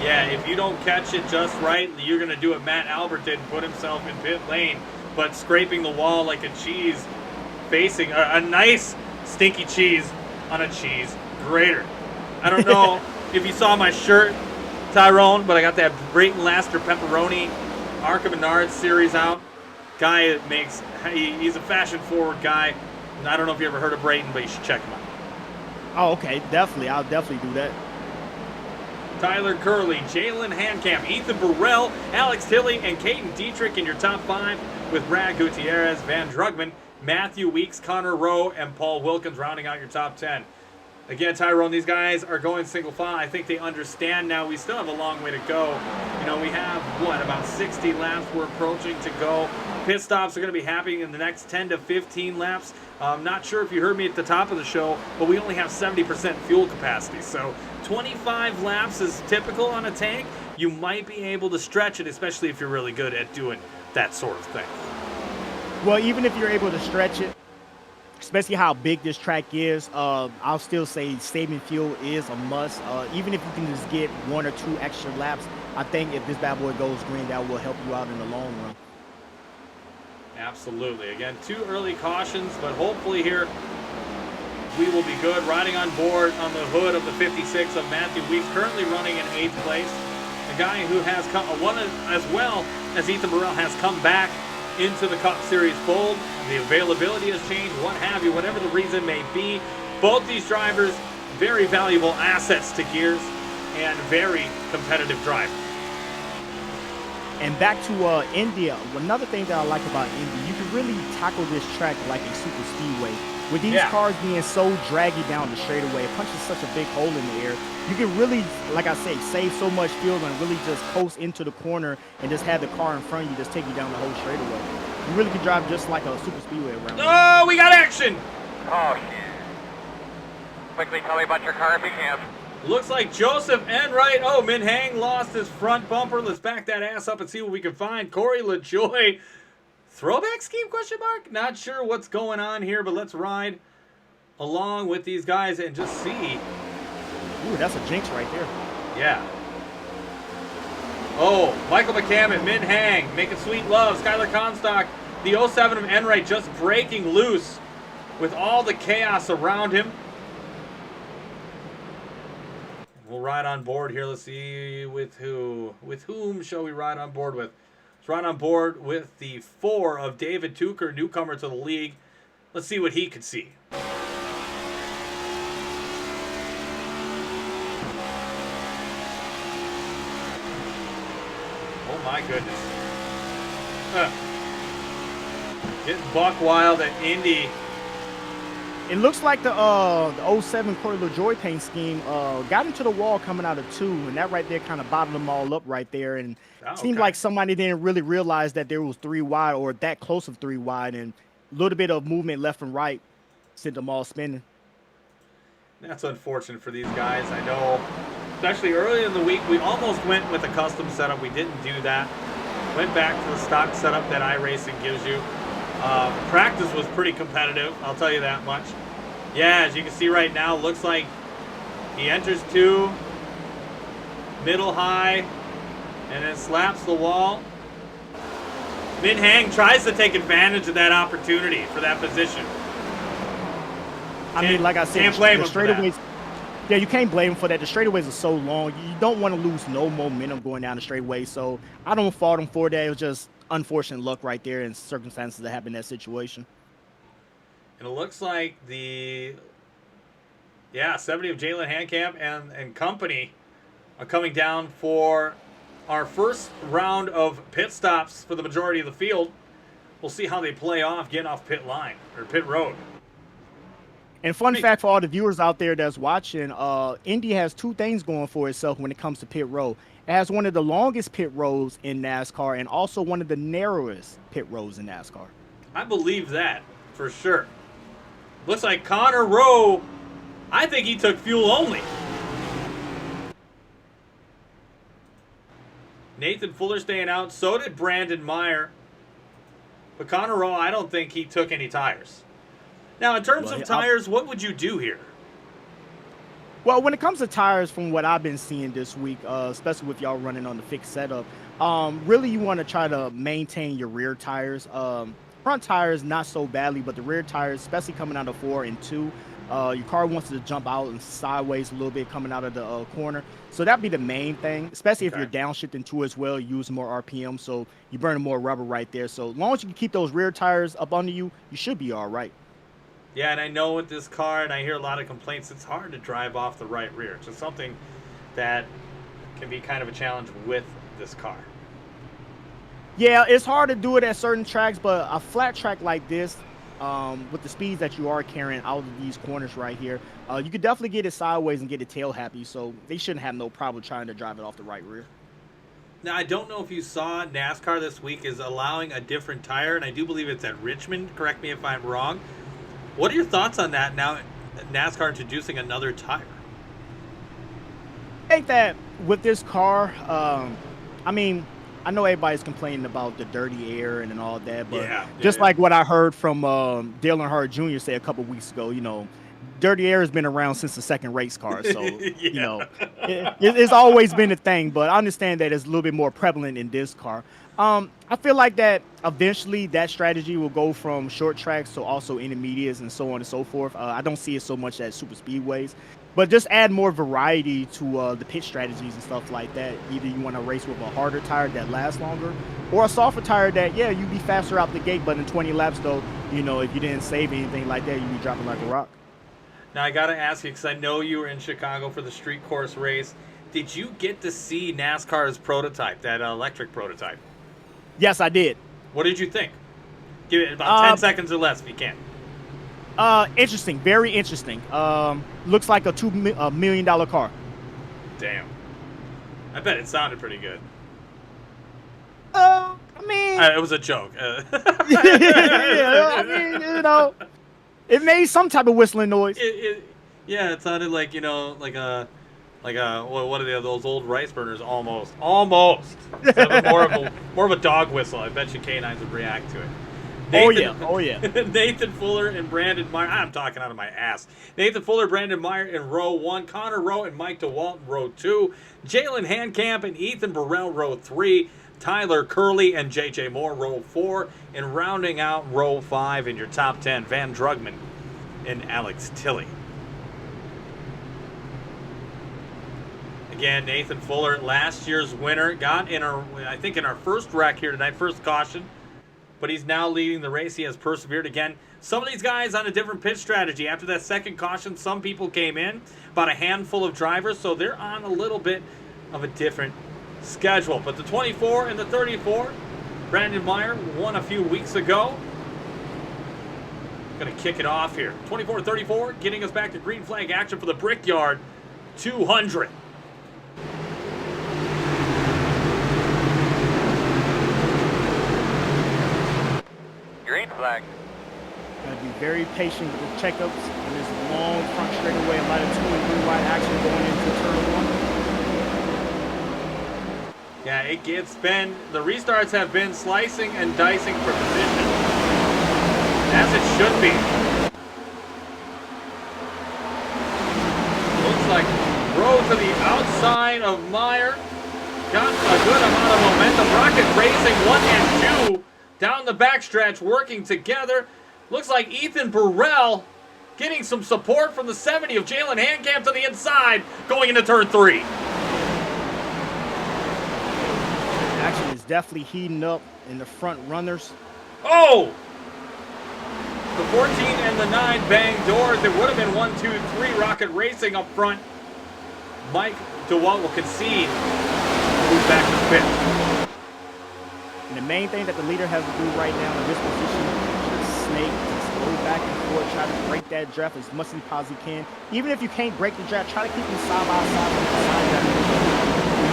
[SPEAKER 1] Yeah, if you don't catch it just right, you're going to do what Matt Albert did and put himself in pit lane, but scraping the wall like a cheese, facing a nice stinky cheese on a cheese grater. I don't know if you saw my shirt, Tyrone, but I got that Brayton Laster pepperoni Arca Menards series out. Guy makes, he's a fashion forward guy. I don't know if you ever heard of Brayton, but you should check him out.
[SPEAKER 8] Oh, okay, definitely. I'll definitely do that.
[SPEAKER 1] Tyler Curley, Jalen Handcamp, Ethan Burrell, Alex Tilley, and Caden Dietrich in your top 5, with Brad Gutierrez, Van Drugman, Matthew Weeks, Connor Rowe, and Paul Wilkins rounding out your top 10. Again, Tyrone, these guys are going single file. I think they understand now. We still have a long way to go. You know, we have, what, about 60 laps we're approaching to go. Pit stops are going to be happening in the next 10 to 15 laps. I'm not sure if you heard me at the top of the show, but we only have 70% fuel capacity. So 25 laps is typical on a tank. You might be able to stretch it, especially if you're really good at doing that sort of thing.
[SPEAKER 8] Well, even if you're able to stretch it, especially how big this track is, I'll still say saving fuel is a must. Even if you can just get 1 or 2 extra laps, I think if this bad boy goes green, that will help you out in the long run.
[SPEAKER 1] Absolutely. Again, 2 early cautions, but hopefully here we will be good. Riding on board on the hood of the 56 of Matthew Weeks, currently running in 8th place. A guy who has come, one as well as Ethan Burrell, has come back into the Cup Series fold. The availability has changed, what have you, whatever the reason may be. Both these drivers, very valuable assets to Gears and very competitive drivers.
[SPEAKER 8] And back to India, another thing that I like about Indy, you can really tackle this track like a super speedway. With these cars being so draggy down the straightaway, it punches such a big hole in the air. You can really, like I say, save so much fuel and really just coast into the corner and just have the car in front of you just take you down the whole straightaway. You really can drive just like a super speedway around.
[SPEAKER 1] Oh, we got action!
[SPEAKER 9] Oh, shit. Quickly tell me about your car if you can.
[SPEAKER 1] Looks like Joseph Enright. Oh, Min Hang lost his front bumper. Let's back that ass up and see what we can find. Corey LaJoy. Throwback scheme, question mark? Not sure what's going on here, but let's ride along with these guys and just see.
[SPEAKER 8] Ooh, that's a jinx right there.
[SPEAKER 1] Yeah. Oh, Michael McCammon, Min Hang, making sweet love. Skylar Comstock, the 07 of Enright just breaking loose with all the chaos around him. We'll ride on board here. Let's see with who. With whom shall we ride on board with? Let's ride on board with the 4 of David Tucker, newcomer to the league. Let's see what he could see. Oh my goodness. Getting buck wild at Indy.
[SPEAKER 8] It looks like the 07 Corey LaJoy paint scheme got into the wall coming out of 2, and that right there kind of bottled them all up right there. And it seemed like somebody didn't really realize that there was 3 wide or that close of 3 wide, and a little bit of movement left and right sent them all spinning.
[SPEAKER 1] That's unfortunate for these guys. I know, especially early in the week, we almost went with a custom setup. We didn't do that. Went back to the stock setup that iRacing gives you. Practice was pretty competitive, I'll tell you that much. Yeah, as you can see right now, looks like he enters 2, middle high, and then slaps the wall. Min Hang tries to take advantage of that opportunity for that position.
[SPEAKER 8] I mean, like I said,
[SPEAKER 1] can't blame
[SPEAKER 8] the
[SPEAKER 1] him for that.
[SPEAKER 8] straightaways. Yeah, you can't blame him for that. The straightaways are so long. You don't want to lose no momentum going down the straightaway. So I don't fault him for that. It was just unfortunate luck right there and circumstances that happened in that situation.
[SPEAKER 1] And it looks like the 70 of Jalen Handcamp and company are coming down for our first round of pit stops for the majority of the field. We'll see how they play off getting off pit line or pit road.
[SPEAKER 8] And fun fact for all the viewers out there that's watching, Indy has 2 things going for itself when it comes to pit road. It has one of the longest pit roads in NASCAR and also one of the narrowest pit roads in NASCAR.
[SPEAKER 1] I believe that for sure. Looks like Connor Rowe, I think he took fuel only. Nathan Fuller staying out, so did Brandon Meyer. But Connor Rowe, I don't think he took any tires. Now, in terms of tires, what would you do here?
[SPEAKER 8] Well, when it comes to tires, from what I've been seeing this week, especially with y'all running on the fixed setup, really you want to try to maintain your rear tires. Front tires, not so badly, but the rear tires, especially coming out of 4 and 2, your car wants to jump out and sideways a little bit coming out of the corner. So that'd be the main thing, especially if you're downshifting 2 as well, use more RPM, so you're burning more rubber right there. So as long as you can keep those rear tires up under you, you should be all right.
[SPEAKER 1] Yeah, and I know with this car, and I hear a lot of complaints, it's hard to drive off the right rear. It's just something that can be kind of a challenge with this car.
[SPEAKER 8] Yeah, it's hard to do it at certain tracks, but a flat track like this, with the speeds that you are carrying out of these corners right here, you could definitely get it sideways and get it tail happy. So they shouldn't have no problem trying to drive it off the right rear.
[SPEAKER 1] Now, I don't know if you saw NASCAR this week is allowing a different tire, and I do believe it's at Richmond. Correct me if I'm wrong. What are your thoughts on that now, NASCAR introducing another tire?
[SPEAKER 8] I think that with this car, I mean, I know everybody's complaining about the dirty air and all that, but just like what I heard from Dale Earnhardt Jr. say a couple weeks ago, you know, dirty air has been around since the second race car. So, you know, it's always been a thing, but I understand that it's a little bit more prevalent in this car. I feel like that eventually that strategy will go from short tracks to also intermediates and so on and so forth. I don't see it so much at super speedways, but just add more variety to the pit strategies and stuff like that. Either you want to race with a harder tire that lasts longer or a softer tire that, yeah, you'd be faster out the gate, but in 20 laps, though, you know, if you didn't save anything like that, you'd be dropping like a rock.
[SPEAKER 1] Now, I got to ask you, because I know you were in Chicago for the street course race. Did you get to see NASCAR's prototype, that electric prototype?
[SPEAKER 8] Yes, I did.
[SPEAKER 1] What did you think? Give it about 10 seconds or less if you can.
[SPEAKER 8] Interesting. Very interesting. Looks like a $2 million car.
[SPEAKER 1] Damn. I bet it sounded pretty good.
[SPEAKER 8] I mean...
[SPEAKER 1] it was a joke.
[SPEAKER 8] yeah, I mean, you know, it made some type of whistling noise.
[SPEAKER 1] Yeah, it sounded like, you know, like a what are those old rice burners? Almost. More of a dog whistle. I bet you canines would react to it.
[SPEAKER 8] Oh yeah.
[SPEAKER 1] Nathan Fuller and Brandon Meyer. I'm talking out of my ass. Nathan Fuller, Brandon Meyer in row 1. Connor Rowe and Mike DeWalt in row 2. Jalen Handcamp and Ethan Burrell row 3. Tyler Curley and J.J. Moore row 4. And rounding out row 5 in your top 10, Van Drugman and Alex Tilley. Again, Nathan Fuller, last year's winner, got in our first wreck here tonight, first caution. But he's now leading the race. He has persevered again. Some of these guys on a different pit strategy. After that second caution, some people came in, about a handful of drivers, so they're on a little bit of a different schedule. But the 24 and the 34, Brandon Meyer won a few weeks ago. Going to kick it off here. 24-34, getting us back to green flag action for the Brickyard 200.
[SPEAKER 9] Green flag.
[SPEAKER 8] Gotta be very patient with the checkups and this long front straightaway. A lot of 2 and 3 wide action going into turn 1.
[SPEAKER 1] Yeah, it gets been. The restarts have been slicing and dicing for position, as it should be. Looks like Rowe to the outside of Meyer. Got a good amount of momentum. Rocket racing 1 and 2 down the backstretch, working together. Looks like Ethan Burrell getting some support from the 70 of Jalen Handcamp to the inside, going into turn 3.
[SPEAKER 8] Action is definitely heating up in the front runners.
[SPEAKER 1] Oh! The 14 and the 9 bang doors. It would have been 1, 2, 3 Rocket Racing up front. Mike DeWalt will concede. Move back to pit.
[SPEAKER 8] And the main thing that the leader has to do right now in this position is just snake, just go back and forth, try to break that draft as much as he possibly can. Even if you can't break the draft, try to keep them side by side on the side that you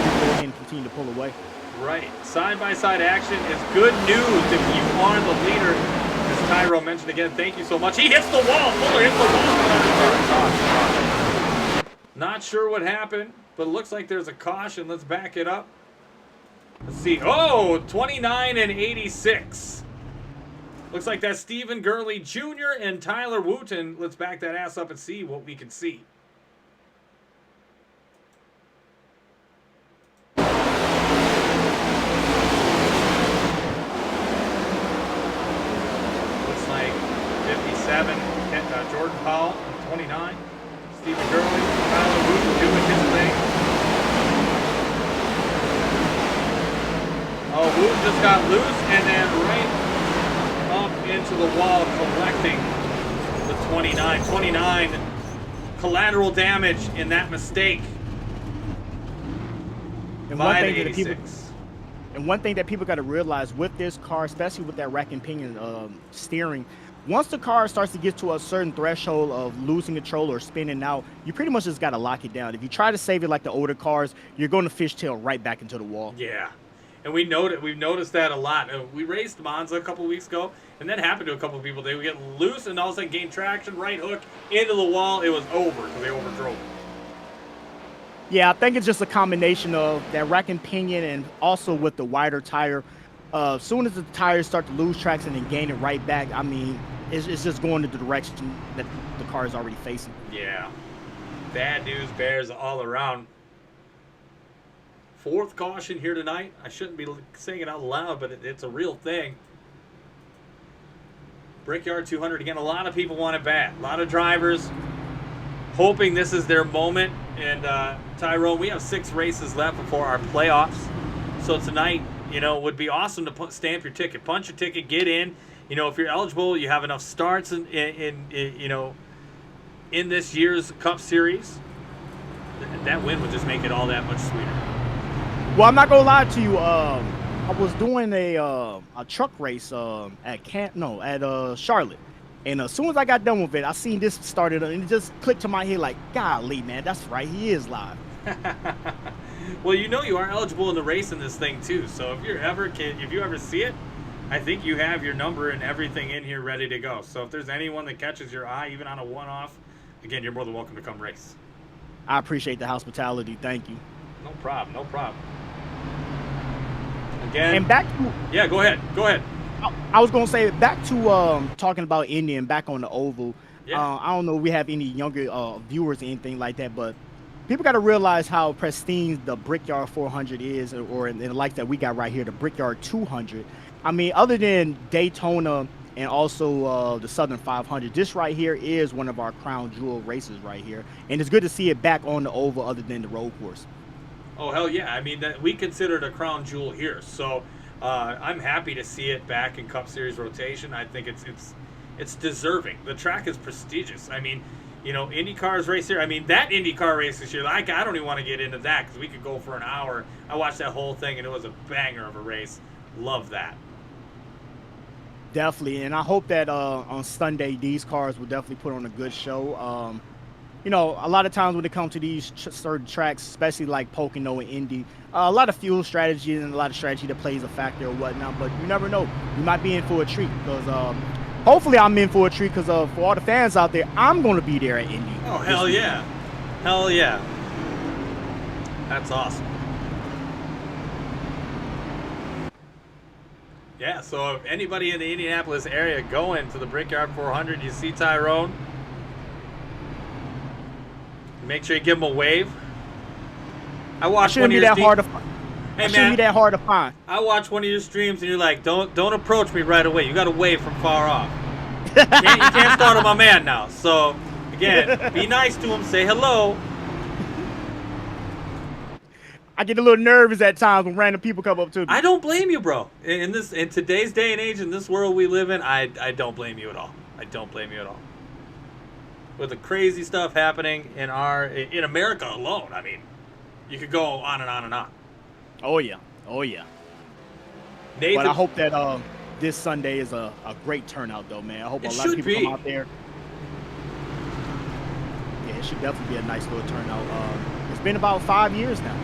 [SPEAKER 8] can go ahead and continue to pull away.
[SPEAKER 1] Right. Side-by-side action is good news if you are the leader. As Tyro mentioned again, thank you so much. He hits the wall. Fuller hits the wall. Not sure what happened, but it looks like there's a caution. Let's back it up. Let's see. Oh, 29 and 86. Looks like that's Stephen Gurley Jr. and Tyler Wooten. Let's back that ass up and see what we can see. Looks like 57, Jordan Powell, 29. Stephen Gurley, Tyler Wooten doing his thing. Oh, Wooten just got loose and then right up into the wall, collecting the 29. 29 collateral damage in that mistake.
[SPEAKER 8] And one thing that people got to realize with this car, especially with that rack and pinion steering, once the car starts to get to a certain threshold of losing control or spinning out, you pretty much just got to lock it down. If you try to save it like the older cars, you're going to fishtail right back into the wall.
[SPEAKER 1] Yeah. And we've noticed that a lot. We raced Monza a couple weeks ago, and that happened to a couple of people. They would get loose and all of a sudden gain traction, right hook, into the wall. It was over because they overdrove.
[SPEAKER 8] Yeah, I think it's just a combination of that rack and pinion and also with the wider tire. As soon as the tires start to lose traction and then gain it right back, I mean, it's just going in the direction that the car is already facing.
[SPEAKER 1] Yeah. Bad news bears all around. Fourth caution here tonight. I shouldn't be saying it out loud, but it's a real thing. Brickyard 200 again. A lot of people want it bad. A lot of drivers hoping this is their moment. And Tyrone, we have 6 races left before our playoffs. So tonight, you know, would be awesome to stamp your ticket, punch your ticket, get in. You know, if you're eligible, you have enough starts in you know, in this year's Cup Series. That win would just make it all that much sweeter.
[SPEAKER 8] Well, I'm not gonna lie to you. I was doing a truck race at Charlotte, and as soon as I got done with it, I seen this started, and it just clicked to my head like, golly, man, that's right, he is live.
[SPEAKER 1] Well, you know you are eligible in the race in this thing too. So if you ever see it, I think you have your number and everything in here ready to go. So if there's anyone that catches your eye, even on a one-off, again, you're more than welcome to come race.
[SPEAKER 8] I appreciate the hospitality. Thank you.
[SPEAKER 1] No problem. No problem. Again.
[SPEAKER 8] And back to
[SPEAKER 1] yeah, go ahead. Go ahead.
[SPEAKER 8] I was gonna say back to talking about Indy and back on the oval.
[SPEAKER 1] Yeah.
[SPEAKER 8] I don't know if we have any younger viewers or anything like that, but people got to realize how pristine the Brickyard 400 is, or in the like that we got right here, the Brickyard 200. I mean, other than Daytona and also the Southern 500, this right here is one of our crown jewel races right here, and it's good to see it back on the oval other than the road course.
[SPEAKER 1] Oh, hell yeah. I mean, we consider it a crown jewel here. So I'm happy to see it back in Cup Series rotation. I think it's deserving. The track is prestigious. I mean, you know, IndyCars race here. I mean, that IndyCar race this year, I don't even want to get into that because we could go for an hour. I watched that whole thing, and it was a banger of a race. Love that.
[SPEAKER 8] Definitely, and I hope that on Sunday these cars will definitely put on a good show. You know, a lot of times when it comes to these certain tracks, especially like Pocono and Indy, a lot of fuel strategy and a lot of strategy that plays a factor or whatnot, but you never know. You might be in for a treat because hopefully I'm in for a treat because for all the fans out there, I'm going to be there at Indy.
[SPEAKER 1] Oh, hell yeah. Hell yeah. That's awesome. Yeah, so if anybody in the Indianapolis area going to the Brickyard 400, you see Tyrone, make sure you give him a wave. I watched one of your streams. Hey,
[SPEAKER 8] shouldn't be that hard to find.
[SPEAKER 1] I watched one of your streams and you're like, don't approach me right away. You got to wave from far off. You can't start on my man now. So again, be nice to him. Say hello.
[SPEAKER 8] I get a little nervous at times when random people come up to me.
[SPEAKER 1] I don't blame you, bro. In today's day and age, in this world we live in, I don't blame you at all. I don't blame you at all. With the crazy stuff happening in America alone, I mean, you could go on and on and on.
[SPEAKER 8] Oh yeah, oh yeah.
[SPEAKER 1] Nathan,
[SPEAKER 8] but I hope that this Sunday is a great turnout, though, man. I hope a lot of people come out there. Yeah, it should definitely be a nice little turnout. It's been about 5 years now.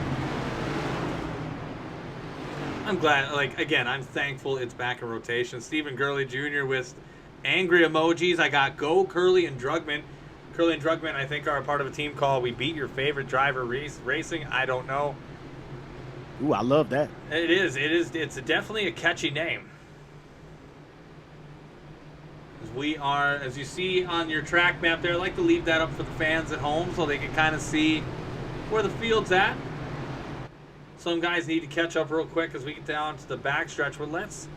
[SPEAKER 1] I'm glad. Like again, I'm thankful it's back in rotation. Stephen Gurley Jr. with angry emojis. I got Go Curly and Drugman. Curly and Drugman, I think, are a part of a team called We Beat Your Favorite Driver Racing. I don't know.
[SPEAKER 8] Ooh, I love that.
[SPEAKER 1] It is. It's definitely a catchy name. We are, as you see on your track map there, I like to leave that up for the fans at home so they can kind of see where the field's at. Some guys need to catch up real quick as we get down to the backstretch. But let's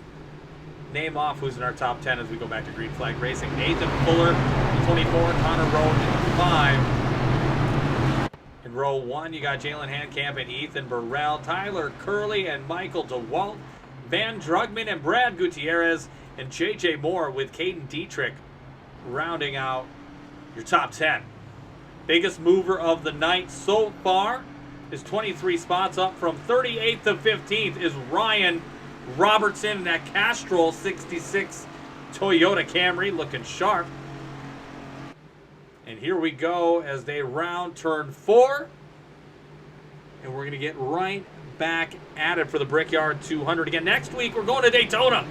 [SPEAKER 1] name off who's in our top 10 as we go back to Green Flag Racing. Nathan Fuller, 24. Connor Rowe, 5. In row 1, you got Jalen Handcamp and Ethan Burrell, Tyler Curley and Michael DeWalt, Van Drugman and Brad Gutierrez, and J.J. Moore with Caden Dietrich rounding out your top 10. Biggest mover of the night so far is 23 spots up from 38th to 15th is Ryan Robertson, and that Castrol 66 Toyota Camry looking sharp. And here we go as they round turn 4. And we're going to get right back at it for the Brickyard 200 again. Next week, we're going to Daytona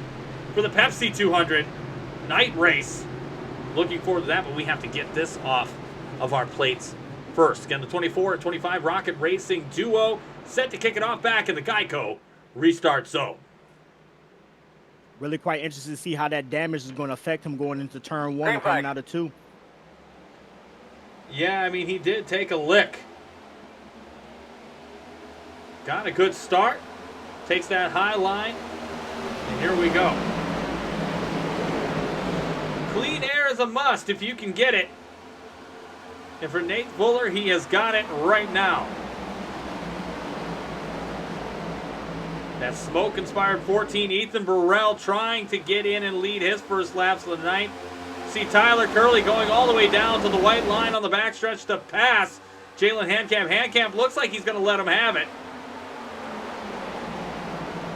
[SPEAKER 1] for the Pepsi 200 night race. Looking forward to that, but we have to get this off of our plates first. Again, the 24 and 25 Rocket Racing duo set to kick it off back in the Geico restart zone.
[SPEAKER 8] Really quite interested to see how that damage is going to affect him going into turn 1 and coming out of 2.
[SPEAKER 1] Yeah, I mean, he did take a lick. Got a good start. Takes that high line. And here we go. Clean air is a must if you can get it. And for Nate Fuller, he has got it right now. That smoke-inspired 14, Ethan Burrell trying to get in and lead his first laps of the night. See Tyler Curley going all the way down to the white line on the backstretch to pass Jalen Handcamp. Handcamp looks like he's going to let him have it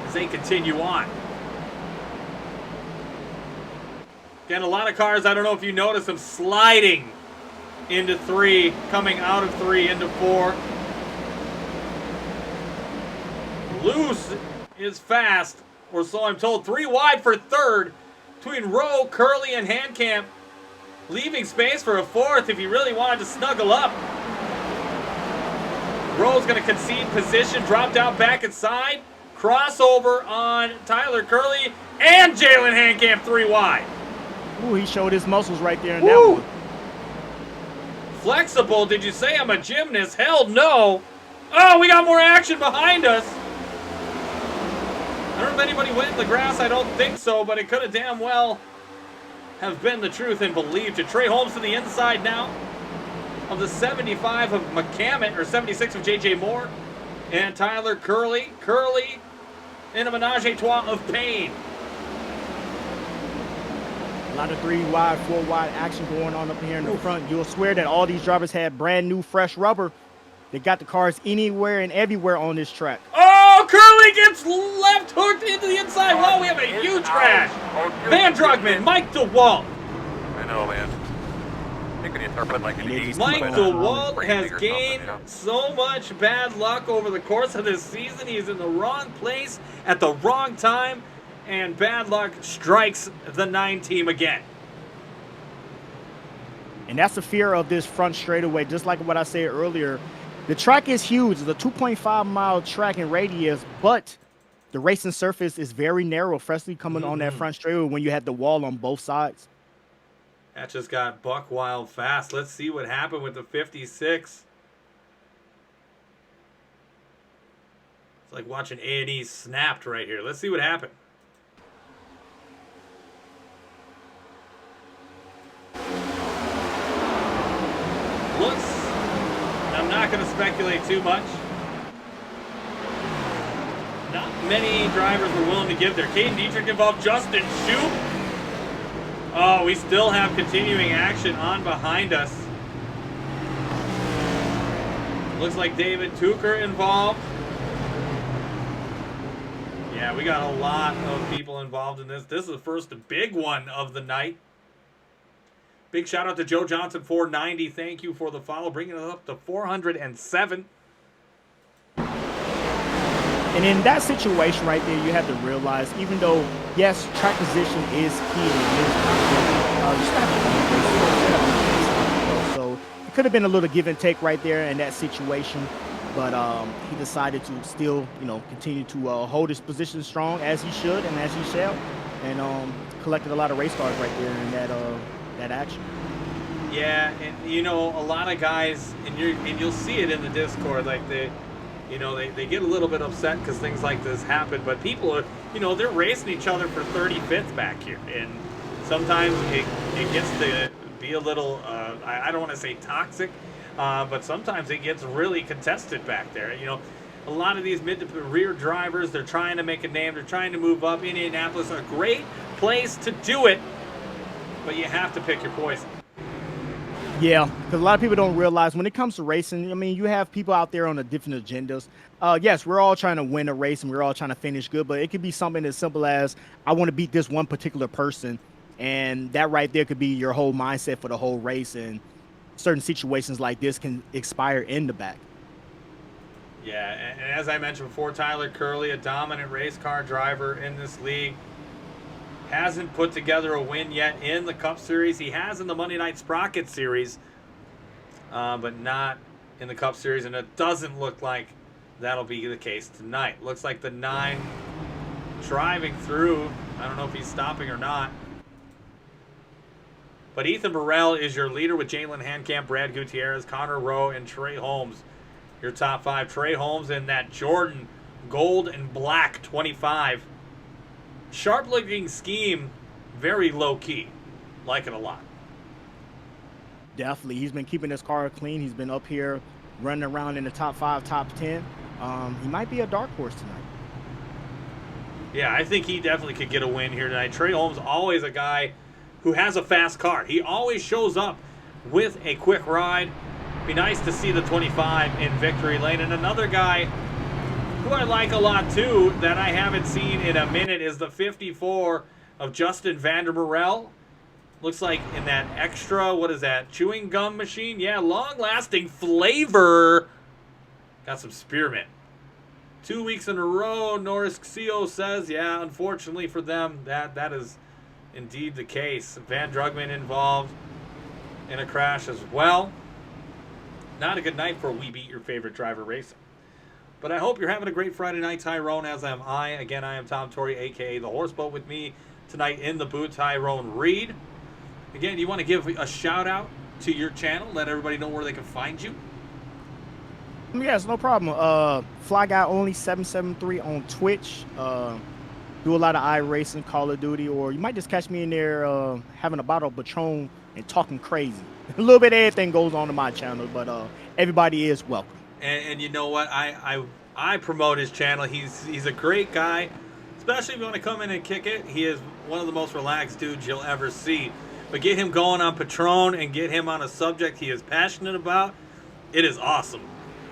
[SPEAKER 1] as they continue on. Again, a lot of cars, I don't know if you notice them sliding into 3, coming out of 3 into 4. Loose is fast, or so I'm told. 3 wide for third between Rowe, Curley, and Handcamp, leaving space for a fourth if he really wanted to snuggle up. Rowe's going to concede position, drop down back inside, crossover on Tyler Curley, and Jalen Handcamp 3 wide.
[SPEAKER 8] Ooh, he showed his muscles right there in that one.
[SPEAKER 1] Flexible, did you say I'm a gymnast? Hell no. Oh, we got more action behind us. I don't know if anybody went in the grass. I don't think so, but it could have damn well have been the truth and believed it. Trey Holmes to the inside now of the 75 of McCammon, or 76 of J.J. Moore. And Tyler Curley. Curley in a menage a trois of pain.
[SPEAKER 8] A lot of 3 wide, 4 wide action going on up here in the front. You'll swear that all these drivers had brand new, fresh rubber. They got the cars anywhere and everywhere on this track.
[SPEAKER 1] Oh, Curley gets left hooked into the inside. Wow, we have a huge crash. Van Drugman, Mike DeWalt.
[SPEAKER 9] I know, man. I think when you start putting like an 80s
[SPEAKER 1] Mike DeWalt has gained so much bad luck over the course of this season. He's in the wrong place at the wrong time, and bad luck strikes the 9 team again.
[SPEAKER 8] And that's the fear of this front straightaway, just like what I said earlier. The track is huge. It's a 2.5-mile track in radius, but the racing surface is very narrow, freshly coming on that front straightaway when you had the wall on both sides.
[SPEAKER 1] That just got buck wild fast. Let's see what happened with the 56. It's like watching A&E snapped right here. Let's see what happened. Looks, I'm not going to speculate too much. Not many drivers were willing to give there. Caden Dietrich involved, Justin Shoup. Oh, we still have continuing action on behind us. Looks like David Tucker involved. Yeah, we got a lot of people involved in this. This is the first big one of the night. Big shout out to Joe Johnson, 490. Thank you for the follow, bringing it up to 407.
[SPEAKER 8] And in that situation right there, you have to realize, even though, yes, track position is key, you still have to so it could have been a little give and take right there in that situation, but he decided to still, continue to hold his position strong as he should and as he shall, and collected a lot of race cars right there in that action.
[SPEAKER 1] Yeah, and a lot of guys, and you'll see it in the Discord, like they get a little bit upset because things like this happen, but people are, they're racing each other for 35th back here, and sometimes it gets to be a little, I don't want to say toxic, but sometimes it gets really contested back there. A lot of these mid to rear drivers, they're trying to make a name, they're trying to move up. Indianapolis, a great place to do it, but you have to pick your poison.
[SPEAKER 8] Yeah, because a lot of people don't realize when it comes to racing, you have people out there on the different agendas. Yes, we're all trying to win a race and we're all trying to finish good, but it could be something as simple as, I want to beat this one particular person. And that right there could be your whole mindset for the whole race. And certain situations like this can expire in the back.
[SPEAKER 1] Yeah, and as I mentioned before, Tyler Curley, a dominant race car driver in this league, hasn't put together a win yet in the Cup Series. He has in the Monday Night Sprocket Series, but not in the Cup Series, and it doesn't look like that'll be the case tonight. Looks like the 9 driving through. I don't know if he's stopping or not. But Ethan Burrell is your leader with Jalen Handcamp, Brad Gutierrez, Connor Rowe, and Trey Holmes. Your top 5. Trey Holmes in that Jordan gold and black 25. Sharp-looking scheme, very low-key. Like it a lot.
[SPEAKER 8] Definitely. He's been keeping his car clean. He's been up here running around in the top 5, top 10. He might be a dark horse tonight.
[SPEAKER 1] Yeah, I think he definitely could get a win here tonight. Trey Holmes, always a guy who has a fast car. He always shows up with a quick ride. Be nice to see the 25 in victory lane. And another guy who I like a lot too that I haven't seen in a minute is the 54 of Justin Vandermerel. Looks like in that extra, what is that, chewing gum machine? Yeah, long-lasting flavor. Got some spearmint. 2 weeks in a row, Norris Xio says, yeah, unfortunately for them, that is indeed the case. Van Drugman involved in a crash as well. Not a good night for We Beat Your Favorite Driver Racing. But I hope you're having a great Friday night, Tyrone, as am I. Again, I am Tom Torrey, a.k.a. The Horseboat, with me tonight in the booth, Tyrone Reed. Again, you want to give a shout-out to your channel? Let everybody know where they can find you?
[SPEAKER 8] Yes, no problem. Fly Guy Only 773 on Twitch. Do a lot of iRacing, Call of Duty, or you might just catch me in there having a bottle of Patron and talking crazy. A little bit of everything goes on in my channel, but everybody is welcome.
[SPEAKER 1] And you know what? I promote his channel. He's a great guy, especially if you want to come in and kick it. He is one of the most relaxed dudes you'll ever see. But get him going on Patron and get him on a subject he is passionate about. It is awesome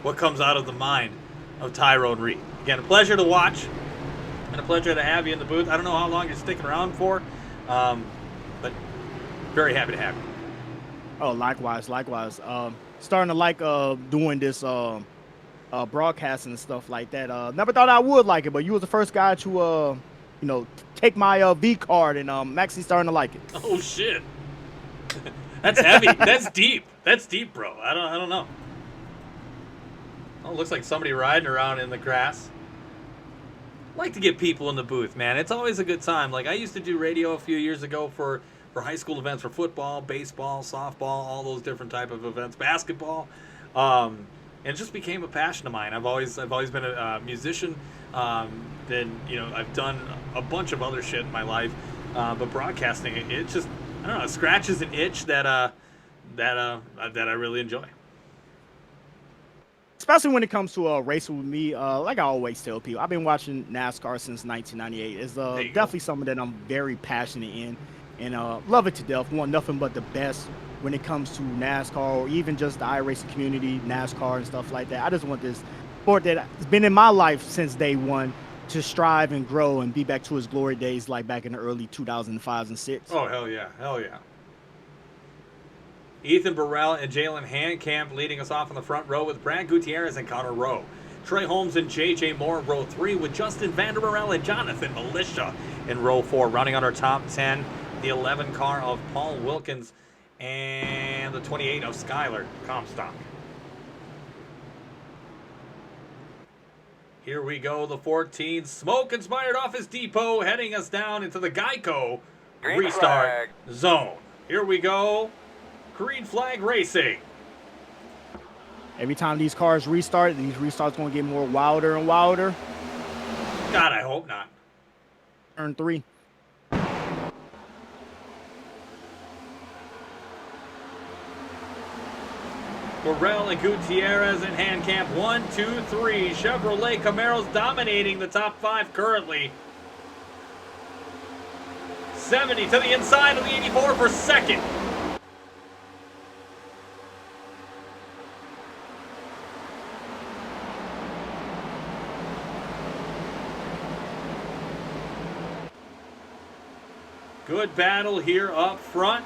[SPEAKER 1] what comes out of the mind of Tyrone Reed. Again, a pleasure to watch and a pleasure to have you in the booth. I don't know how long you're sticking around for, but very happy to have you.
[SPEAKER 8] Oh, likewise. Starting to like doing this broadcasting and stuff like that. Never thought I would like it, but you was the first guy to take my V card, and I'm actually starting to like it.
[SPEAKER 1] Oh shit, that's heavy. That's deep. That's deep, bro. I don't know. Oh, it looks like somebody riding around in the grass. I like to get people in the booth, man. It's always a good time. Like, I used to do radio a few years ago for high school events, for football, baseball, softball, all those different type of events, basketball. And it just became a passion of mine. I've always been a musician. I've done a bunch of other shit in my life, but broadcasting, it just, I don't know, it scratches an itch that I really enjoy.
[SPEAKER 8] Especially when it comes to racing with me, like I always tell people, I've been watching NASCAR since 1998. It's definitely something that I'm very passionate in, and love it to death. Want nothing but the best when it comes to NASCAR, or even just the iRacing community, NASCAR and stuff like that. I just want this sport that has been in my life since day one to strive and grow and be back to its glory days, like back in the early 2005s and 2006.
[SPEAKER 1] Oh, hell yeah. Hell yeah. Ethan Burrell and Jalen Handcamp leading us off in the front row with Brad Gutierrez and Connor Rowe. Trey Holmes and J.J. Moore in row 3 with Justin Vandermerel and Jonathan Militia in row 4. Running on our top 10, the 11 car of Paul Wilkins and the 28 of Skylar Comstock. Here we go, the 14. Smoke inspired off his depot, heading us down into the Geico
[SPEAKER 9] Green
[SPEAKER 1] restart
[SPEAKER 9] flag.
[SPEAKER 1] zone. Here we go. Green flag racing.
[SPEAKER 8] Every time these cars restart, these restarts going to get more wilder and wilder.
[SPEAKER 1] God, I hope not.
[SPEAKER 8] Turn 3.
[SPEAKER 1] Burrell and Gutierrez and Handcamp. 1, 2, 3. Chevrolet Camaro's dominating the top 5 currently. 70 to the inside of the 84 for second. Good battle here up front.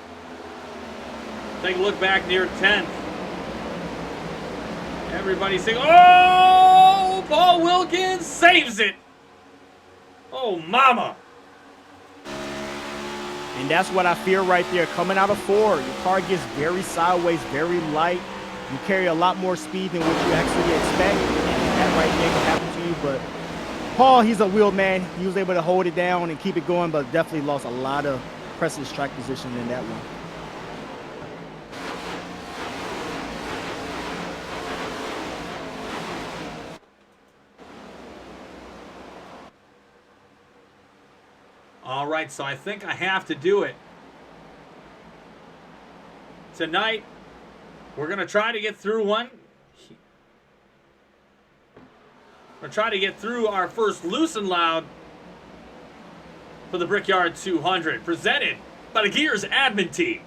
[SPEAKER 1] Take a look back near 10th. Everybody's saying, oh, Paul Wilkins saves it. Oh, mama.
[SPEAKER 8] And that's what I fear right there. Coming out of 4, your car gets very sideways, very light. You carry a lot more speed than what you actually expect. And that right there can happen to you. But Paul, he's a wheel man. He was able to hold it down and keep it going, but definitely lost a lot of precious track position in that one.
[SPEAKER 1] All right, so I think I have to do it. Tonight, we're going to try to get through one. We're going to try to get through our first Loose and Loud for the Brickyard 200, presented by the Gears admin team.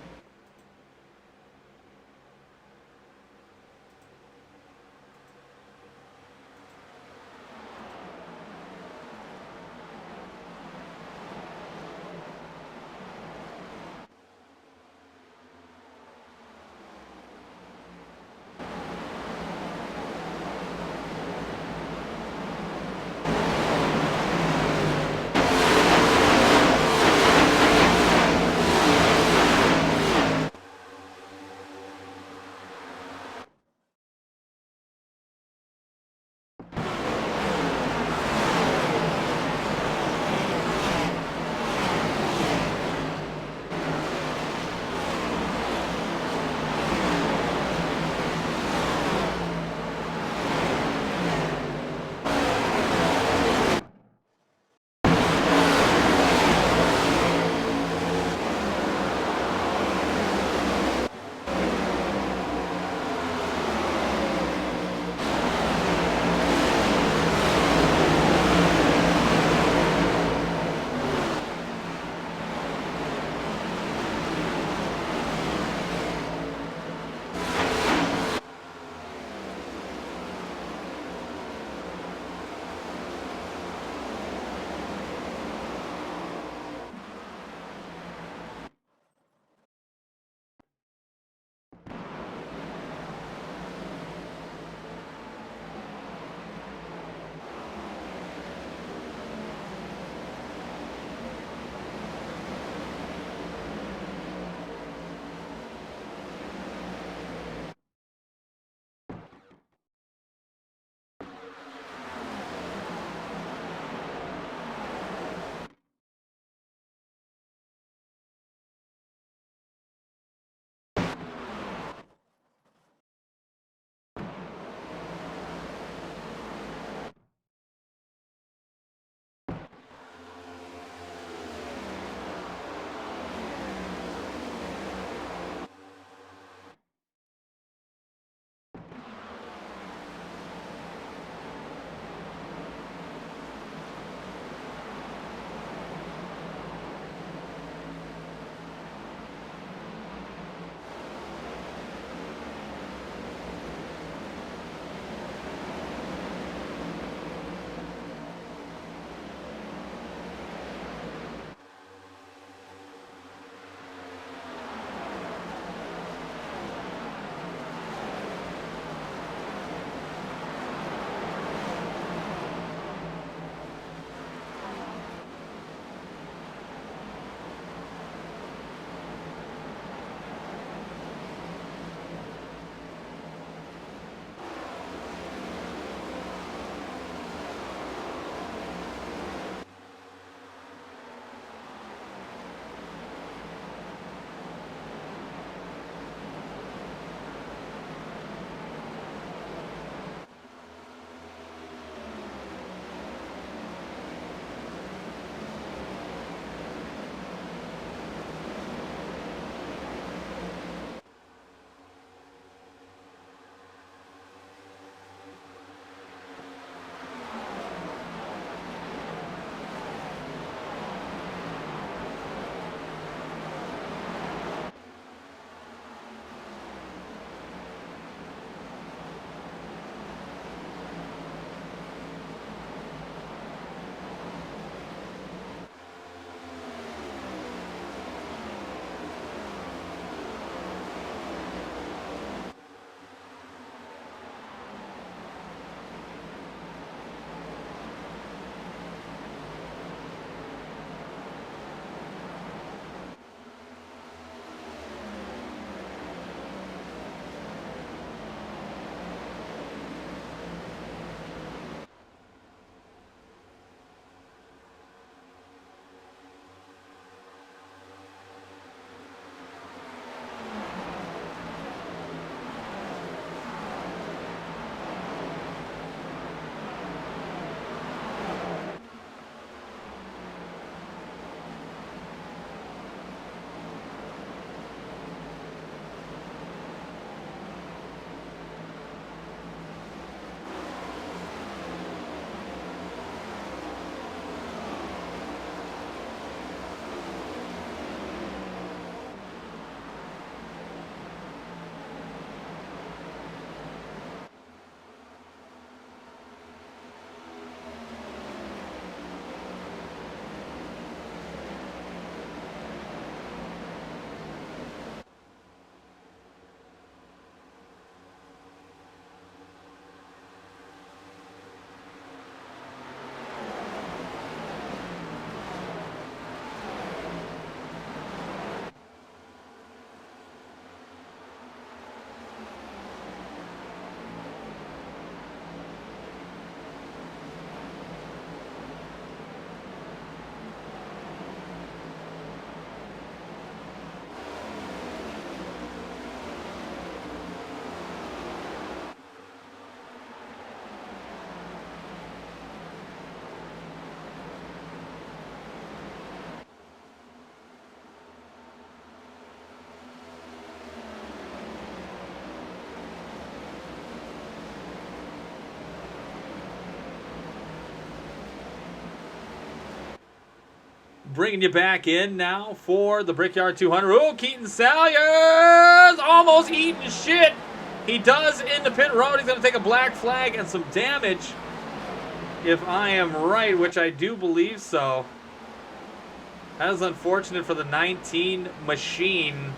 [SPEAKER 1] bringing you back in now for the Brickyard 200. Oh, Keaton Salyers almost eating shit. He does in the pit road. He's going to take a black flag and some damage, if I am right, which I do believe so. That is unfortunate for the 19 machine.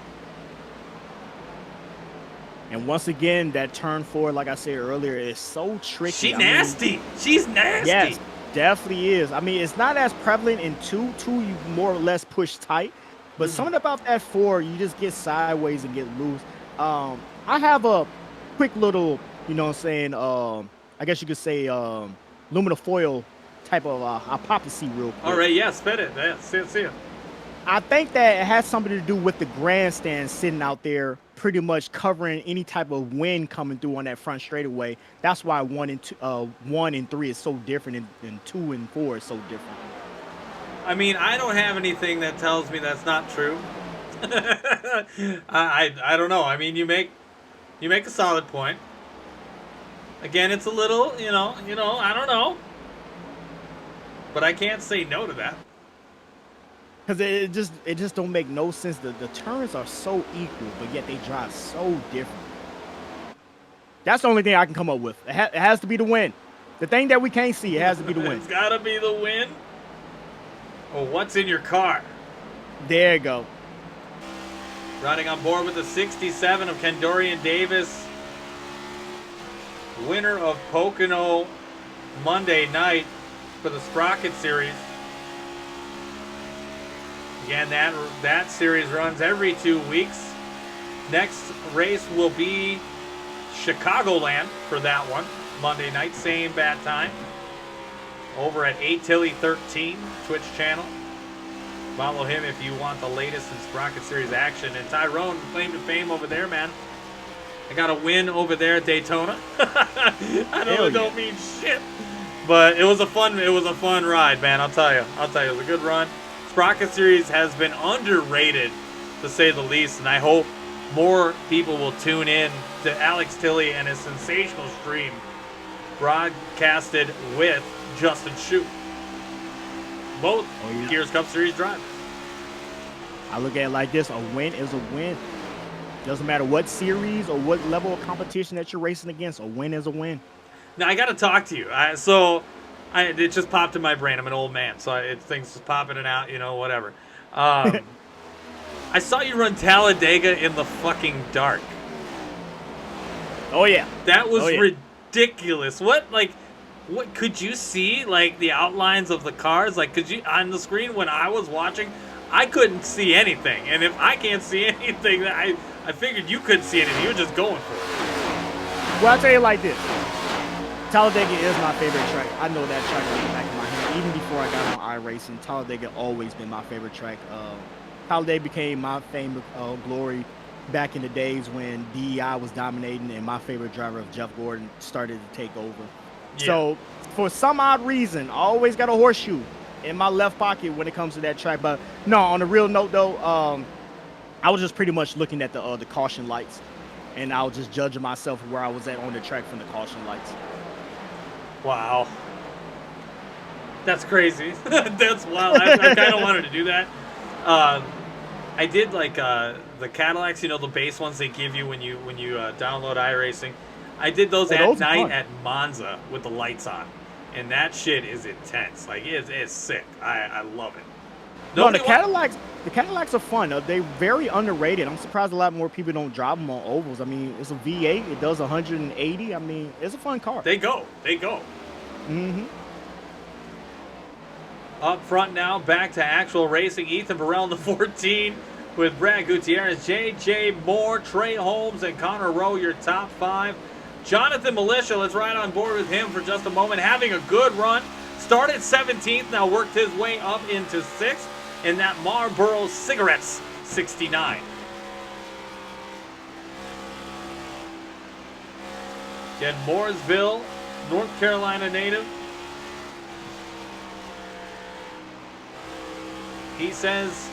[SPEAKER 8] And once again, that turn forward, like I said earlier, is so tricky.
[SPEAKER 1] She's nasty. She's nasty.
[SPEAKER 8] Yes, definitely is. I mean, it's not as prevalent in 2. 2, you more or less push tight. But something about that 4, you just get sideways and get loose. I have a quick little, you know what I'm saying, I guess you could say aluminum foil type of hypothesis real quick.
[SPEAKER 1] All right, yeah, spit it. Yeah, see it.
[SPEAKER 8] I think that it has something to do with the grandstand sitting out there pretty much covering any type of wind coming through on that front straightaway. That's why 1 and 3 is so different and 2 and 4 is so different.
[SPEAKER 1] I mean, I don't have anything that tells me that's not true. I don't know. I mean, you make a solid point. Again, it's a little, you know, I don't know. But I can't say no to that.
[SPEAKER 8] Because it just don't make no sense. The turns are so equal, but yet they drive so different. That's the only thing I can come up with. It has to be the win. The thing that we can't see, it has to be the win.
[SPEAKER 1] It's got to be the win. Oh, what's in your car?
[SPEAKER 8] There you go.
[SPEAKER 1] Riding on board with the 67 of Kendorian Davis. Winner of Pocono Monday night for the Sprocket Series. Again, that series runs every 2 weeks. Next race will be Chicagoland for that one. Monday night, same bat time. Over at 8Tilly13 Twitch channel. Follow him if you want the latest in Sprocket Series action. And Tyrone, claim to fame over there, man. I got a win over there at Daytona. I know it don't mean shit, but it was a fun ride, man. I'll tell you, it was a good run. Sprocket Series has been underrated, to say the least, and I hope more people will tune in to Alex Tilley and his sensational stream, broadcasted with Justin Shute. Both Gears Cup Series drivers.
[SPEAKER 8] I look at it like this: a win is a win. Doesn't matter what series or what level of competition that you're racing against. A win is a win.
[SPEAKER 1] Now I got to talk to you. It just popped in my brain. I'm an old man, so things just popping it out, whatever. I saw you run Talladega in the fucking dark.
[SPEAKER 8] Oh yeah,
[SPEAKER 1] that was ridiculous. What could you see? Like the outlines of the cars? Like could you on the screen when I was watching? I couldn't see anything, and if I can't see anything, I figured you couldn't see anything. You were just going for it.
[SPEAKER 8] Well, I'll tell you like this. Talladega is my favorite track. I know that track in the back of my head. Even before I got on iRacing, Talladega always been my favorite track. Talladega became my fame of glory back in the days when DEI was dominating and my favorite driver of Jeff Gordon started to take over. Yeah. So for some odd reason, I always got a horseshoe in my left pocket when it comes to that track. But no, on a real note though, I was just pretty much looking at the caution lights, and I was just judging myself where I was at on the track from the caution lights.
[SPEAKER 1] Wow. That's crazy. That's wild. I kind of wanted to do that. I did like the Cadillacs, the base ones they give you when you download iRacing. I did those at night at Monza with the lights on. And that shit is intense. Like, it's sick. I love it.
[SPEAKER 8] No, the Cadillacs are fun. They're very underrated. I'm surprised a lot more people don't drive them on ovals. I mean, it's a V8. It does 180. I mean, it's a fun car.
[SPEAKER 1] They go.
[SPEAKER 8] Mm-hmm.
[SPEAKER 1] Up front now, back to actual racing. Ethan Burrell in the 14 with Brad Gutierrez, J.J. Moore, Trey Holmes, and Connor Rowe, your top 5. Jonathan Militia, let's ride on board with him for just a moment. Having a good run. Started 17th, now worked his way up into 6th in that Marlboro Cigarettes 69. Again, Mooresville, North Carolina native. He says,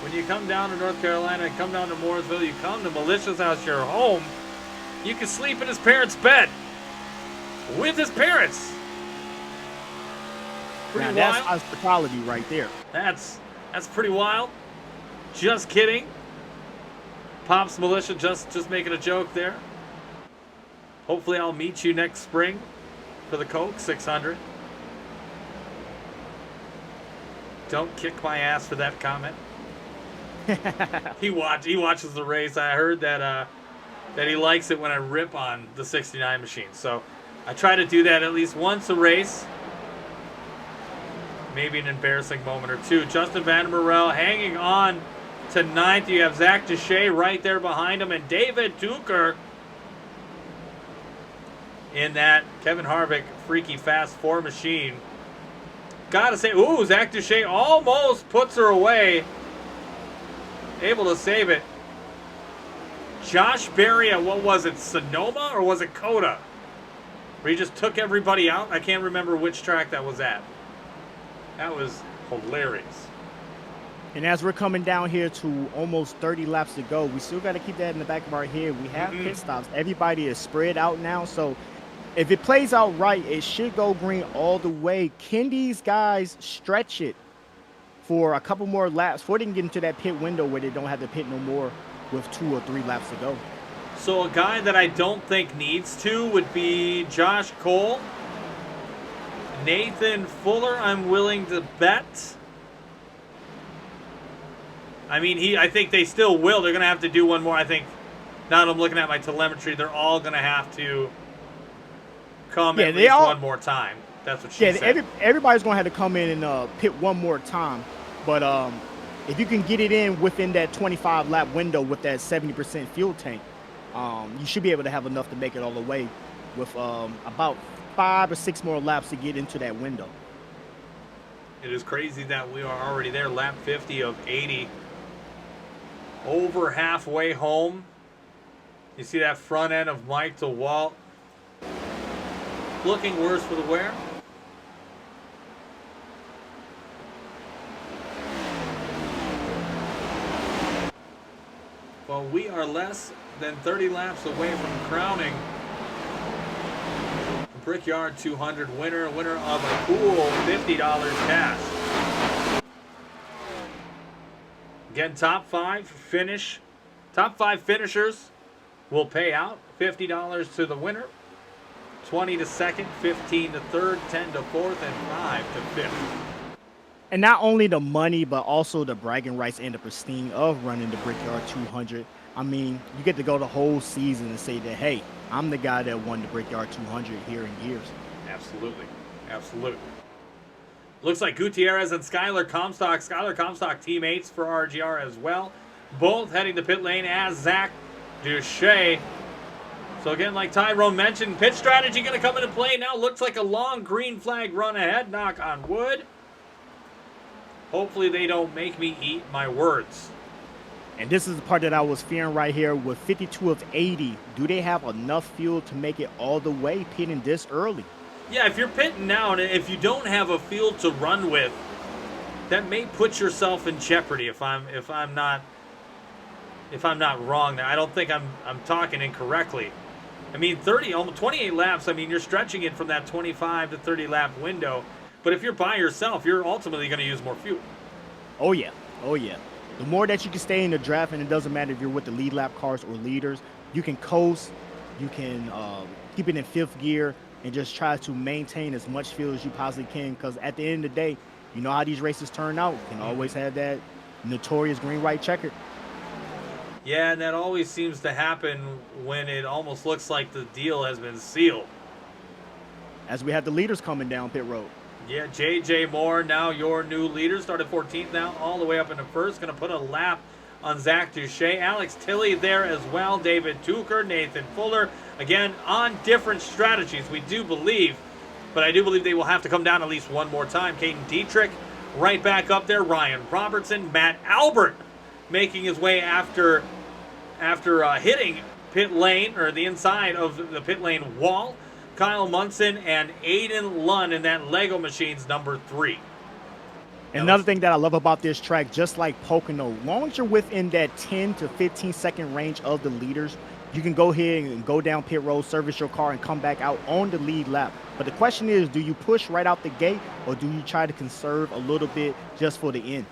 [SPEAKER 1] when you come down to North Carolina and come down to Mooresville, you come to Militia's house, your home. You can sleep in his parents' bed with his parents. Pretty
[SPEAKER 8] now,
[SPEAKER 1] wild.
[SPEAKER 8] that's hospitality right there.
[SPEAKER 1] That's pretty wild. Just kidding. Pops Militia just making a joke there. Hopefully I'll meet you next spring for the Coke 600. Don't kick my ass for that comment. He watches the race. I heard that he likes it when I rip on the 69 machine. So I try to do that at least once a race. Maybe an embarrassing moment or two. Justin Van Morel hanging on to 9th. You have Zach Deshay right there behind him, and David Duker in that Kevin Harvick freaky fast 4 machine. Gotta say, ooh, Zach Deshay almost puts her away. Able to save it. Josh Berry at, what was it, Sonoma or was it Coda? Where he just took everybody out? I can't remember which track that was at. That was hilarious.
[SPEAKER 8] And as we're coming down here to almost 30 laps to go, we still got to keep that in the back of our head. We have pit stops. Everybody is spread out now, so if it plays out right, it should go green all the way. Can these guys stretch it for a couple more laps before they can get into that pit window where they don't have to pit no more with 2 or 3 laps to go?
[SPEAKER 1] So a guy that I don't think needs to would be Josh Cole. Nathan Fuller, I'm willing to bet. I mean, I think they still will. They're going to have to do one more. I think, now that I'm looking at my telemetry, they're all going to have to come at least one more time. That's what she said.
[SPEAKER 8] Everybody's going to have to come in and pit one more time. But if you can get it in within that 25-lap window with that 70% fuel tank, you should be able to have enough to make it all the way with about 5 or 6 more laps to get into that window.
[SPEAKER 1] It is crazy that we are already there, lap 50 of 80. Over halfway home. You see that front end of Mike DeWalt looking worse for the wear. Well, we are less than 30 laps away from crowning the Brickyard 200 winner of a cool $50 cash. Again, top 5 finishers will pay out $50 to the winner, 20 to second, 15 to third, 10 to fourth, and 5 to fifth.
[SPEAKER 8] And not only the money, but also the bragging rights and the pristine of running the Brickyard 200. I mean, you get to go the whole season and say that, hey, I'm the guy that won the Brickyard 200 here in years.
[SPEAKER 1] Absolutely. Absolutely. Looks like Gutierrez and Skylar Comstock teammates for RGR as well. Both heading to pit lane as Zach Deshay. So again, like Tyrone mentioned, pit strategy going to come into play now. Looks like a long green flag run ahead. Knock on wood. Hopefully they don't make me eat my words.
[SPEAKER 8] And this is the part that I was fearing right here. With 52 of 80, do they have enough fuel to make it all the way pitting this early?
[SPEAKER 1] Yeah, if you're pitting now and if you don't have a field to run with, that may put yourself in jeopardy. If I'm not wrong, I don't think I'm talking incorrectly. I mean, almost 28 laps. I mean, you're stretching it from that 25 to 30 lap window. But if you're by yourself, you're ultimately going to use more fuel.
[SPEAKER 8] Oh yeah, oh yeah. The more that you can stay in the draft, and it doesn't matter if you're with the lead lap cars or leaders, you can coast, you can keep it in 5th gear, and just try to maintain as much fuel as you possibly can. Because at the end of the day, you know how these races turn out. You can always have that notorious green-white checker.
[SPEAKER 1] Yeah, and that always seems to happen when it almost looks like the deal has been sealed.
[SPEAKER 8] As we have the leaders coming down pit road.
[SPEAKER 1] Yeah, J.J. Moore, now your new leader, started 14th now, all the way up into 1st. Going to put a lap on Zach Deshay. Alex Tilley there as well. David Tucker, Nathan Fuller. Again, on different strategies, we do believe. But I do believe they will have to come down at least one more time. Caden Dietrich right back up there. Ryan Robertson. Matt Albert making his way after hitting pit lane, or the inside of the pit lane wall. Kyle Munson and Aiden Lunn in that Lego Machines number 3.
[SPEAKER 8] Another thing that I love about this track, just like Pocono, long as you're within that 10 to 15 second range of the leaders, you can go ahead and go down pit road, service your car, and come back out on the lead lap. But the question is, do you push right out the gate, or do you try to conserve a little bit just for the end?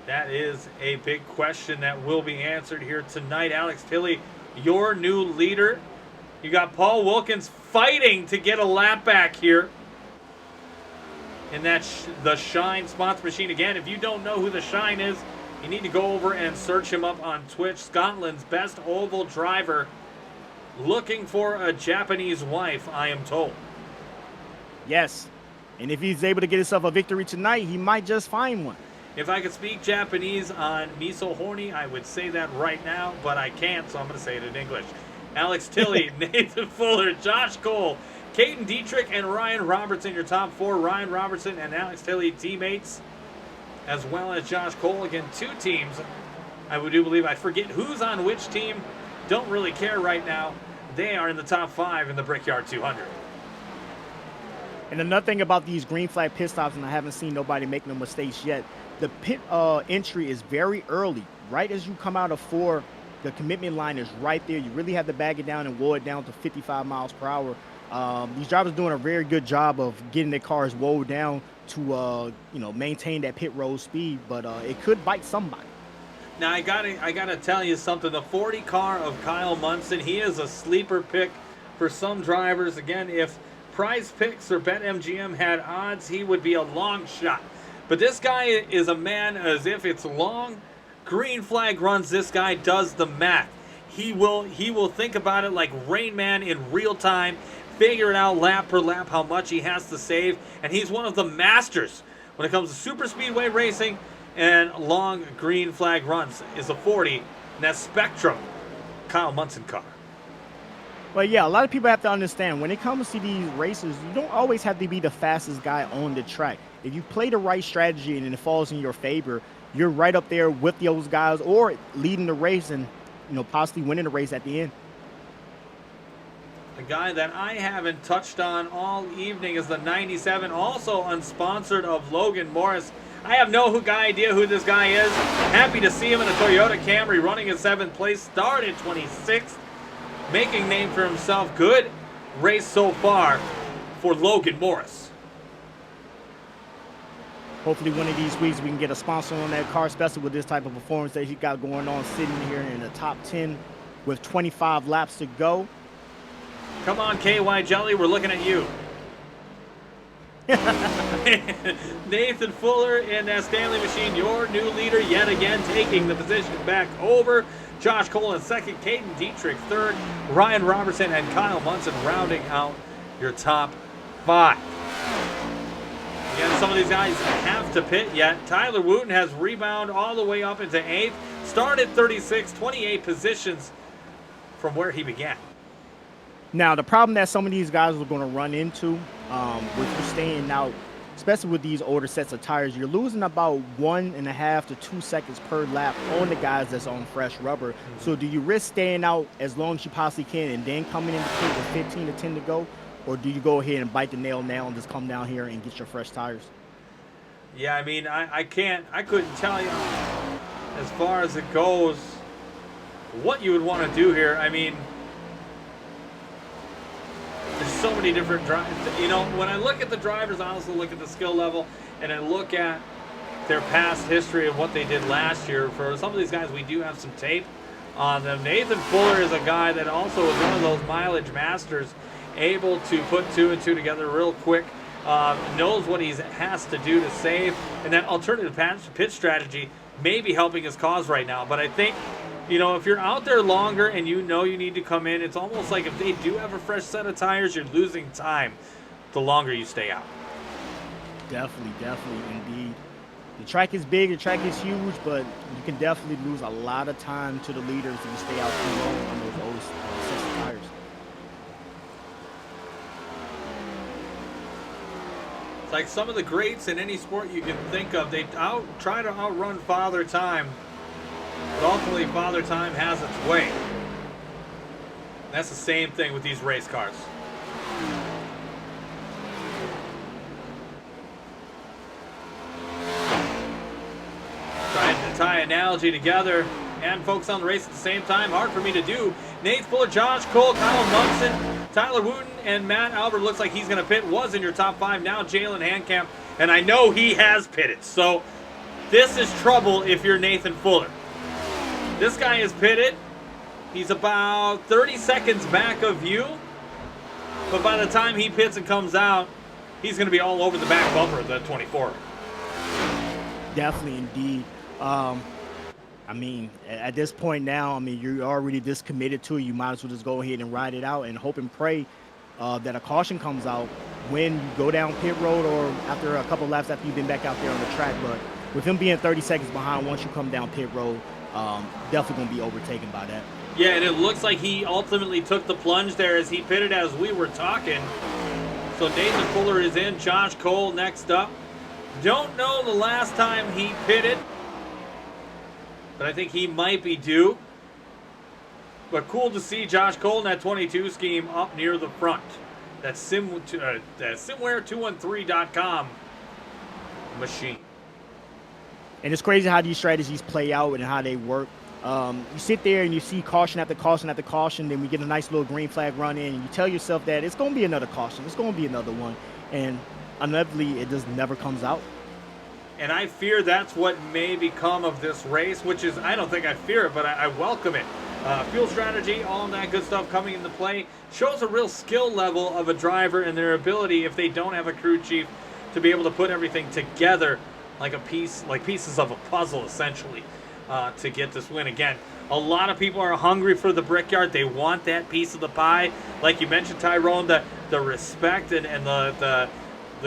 [SPEAKER 1] That is a big question that will be answered here tonight. Alex Tilley, your new leader. You got Paul Wilkins fighting to get a lap back here. And that's the Shine Spots machine. Again, if you don't know who the Shine is, you need to go over and search him up on Twitch. Scotland's best oval driver, looking for a Japanese wife, I am told.
[SPEAKER 8] Yes. And if he's able to get himself a victory tonight, he might just find one.
[SPEAKER 1] If I could speak Japanese on Me So Horny, I would say that right now, but I can't, so I'm going to say it in English. Alex Tilley, Nathan Fuller, Josh Cole, Caden Dietrich, and Ryan Robertson, your top four. Ryan Robertson and Alex Tilley teammates, as well as Josh Cole. Again, two teams. I do believe, I forget who's on which team. Don't really care right now. They are in the top 5 in the Brickyard 200.
[SPEAKER 8] And another thing about these green flag pit stops, and I haven't seen nobody make no mistakes yet, the pit entry is very early. Right as you come out of 4, the commitment line is right there. You really have to bag it down and wore it down to 55 miles per hour. These drivers doing a very good job of getting their cars wore down to maintain that pit road speed, but it could bite somebody.
[SPEAKER 1] Now I gotta tell you something. The 40 car of Kyle Munson, he is a sleeper pick for some drivers. Again, if Prize Picks or BetMGM had odds, he would be a long shot. But this guy is a man as if it's long. Green flag runs, this guy does the math. He will think about it like Rain Man in real time, figure it out lap per lap how much he has to save, and he's one of the masters when it comes to super speedway racing and long green flag runs. Is a 40, and that's Spectrum Kyle Munson car.
[SPEAKER 8] Well, yeah, a lot of people have to understand, when it comes to these races, you don't always have to be the fastest guy on the track. If you play the right strategy and it falls in your favor, you're right up there with those guys, or leading the race and possibly winning the race at the end.
[SPEAKER 1] A guy that I haven't touched on all evening is the 97, also unsponsored, of Logan Morris. I have no idea who this guy is. Happy to see him in a Toyota Camry running in 7th place. Started 26th, making name for himself. Good race so far for Logan Morris.
[SPEAKER 8] Hopefully one of these weeks we can get a sponsor on that car, especially with this type of performance that he got going on, sitting here in the top 10 with 25 laps to go.
[SPEAKER 1] Come on, KY Jelly, we're looking at you. Nathan Fuller in that Stanley machine, your new leader yet again, taking the position back over. Josh Cole in second, Caden Dietrich third, Ryan Robertson and Kyle Munson rounding out your top 5. Again, some of these guys have to pit yet. Tyler Wooten has rebounded all the way up into 8th. Started 36, 28 positions from where he began.
[SPEAKER 8] Now, the problem that some of these guys are going to run into with you staying out, especially with these older sets of tires, you're losing about 1.5 to 2 seconds per lap on the guys that's on fresh rubber. Mm-hmm. So do you risk staying out as long as you possibly can and then coming in the pit with 15 to 10 to go? Or do you go ahead and bite the nail now and just come down here and get your fresh tires?
[SPEAKER 1] Yeah, I mean, I couldn't tell you as far as it goes what you would want to do here. I mean, there's so many different drivers. When I look at the drivers, I also look at the skill level, and I look at their past history of what they did last year. For some of these guys, we do have some tape on them. Nathan Fuller is a guy that also is one of those mileage masters, able to put 2 and 2 together real quick, knows what he has to do to save, and that alternative pit strategy may be helping his cause right now. But I think, if you're out there longer and you need to come in, it's almost like if they do have a fresh set of tires, you're losing time the longer you stay out.
[SPEAKER 8] Definitely, indeed. The track is big, the track is huge, but you can definitely lose a lot of time to the leaders if you stay out too long on those old sets of tires.
[SPEAKER 1] It's like some of the greats in any sport you can think of, they try to outrun Father Time, but ultimately Father Time has its way. That's the same thing with these race cars. Trying to tie analogy together, and focus on the race at the same time. Hard for me to do. Nate Fuller, Josh Cole, Kyle Munson, Tyler Wooten, and Matt Albert looks like he's going to pit. Was in your top 5. Now Jalen Handcamp, and I know he has pitted. So this is trouble if you're Nathan Fuller. This guy is pitted. He's about 30 seconds back of you. But by the time he pits and comes out, he's going to be all over the back bumper of the 24.
[SPEAKER 8] Definitely, indeed. I mean, at this point now, I mean, you're already this committed to it. You might as well just go ahead and ride it out and hope and pray that a caution comes out when you go down pit road or after a couple laps after you've been back out there on the track. But with him being 30 seconds behind, once you come down pit road, definitely going to be overtaken by that.
[SPEAKER 1] Yeah, and it looks like he ultimately took the plunge there as he pitted as we were talking. So Nathan Fuller is in. Josh Cole next up. Don't know the last time he pitted, but I think he might be due. But cool to see Josh Cole in that 22 scheme up near the front. That's Simware213.com machine.
[SPEAKER 8] And it's crazy how these strategies play out and how they work. You sit there and you see caution after caution after caution, then we get a nice little green flag run in, and you tell yourself that it's going to be another caution, it's going to be another one, and inevitably it just never comes out.
[SPEAKER 1] And I fear that's what may become of this race, which is, I don't think I fear it, but I welcome it. Fuel strategy, all of that good stuff coming into play, shows a real skill level of a driver and their ability, if they don't have a crew chief, to be able to put everything together like pieces of a puzzle, essentially. To get this win. Again, a lot of people are hungry for the Brickyard. They want that piece of the pie. Like you mentioned, Tyrone, the respect and the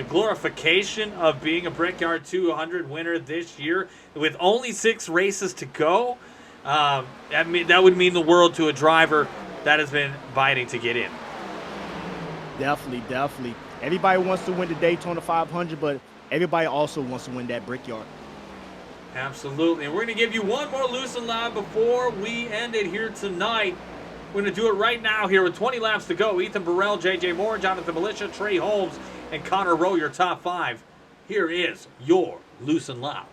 [SPEAKER 1] glorification of being a Brickyard 200 winner this year with only 6 races to go. That would mean the world to a driver that has been fighting to get in.
[SPEAKER 8] Definitely. Everybody wants to win the Daytona 500, but everybody also wants to win that Brickyard.
[SPEAKER 1] Absolutely. And we're going to give you one more loose and loud before we end it here tonight. We're going to do it right now here with 20 laps to go. Ethan Burrell, J.J. Moore, Jonathan Militia, Trey Holmes, and Connor Rowe, your top 5. Here is your loose and loud.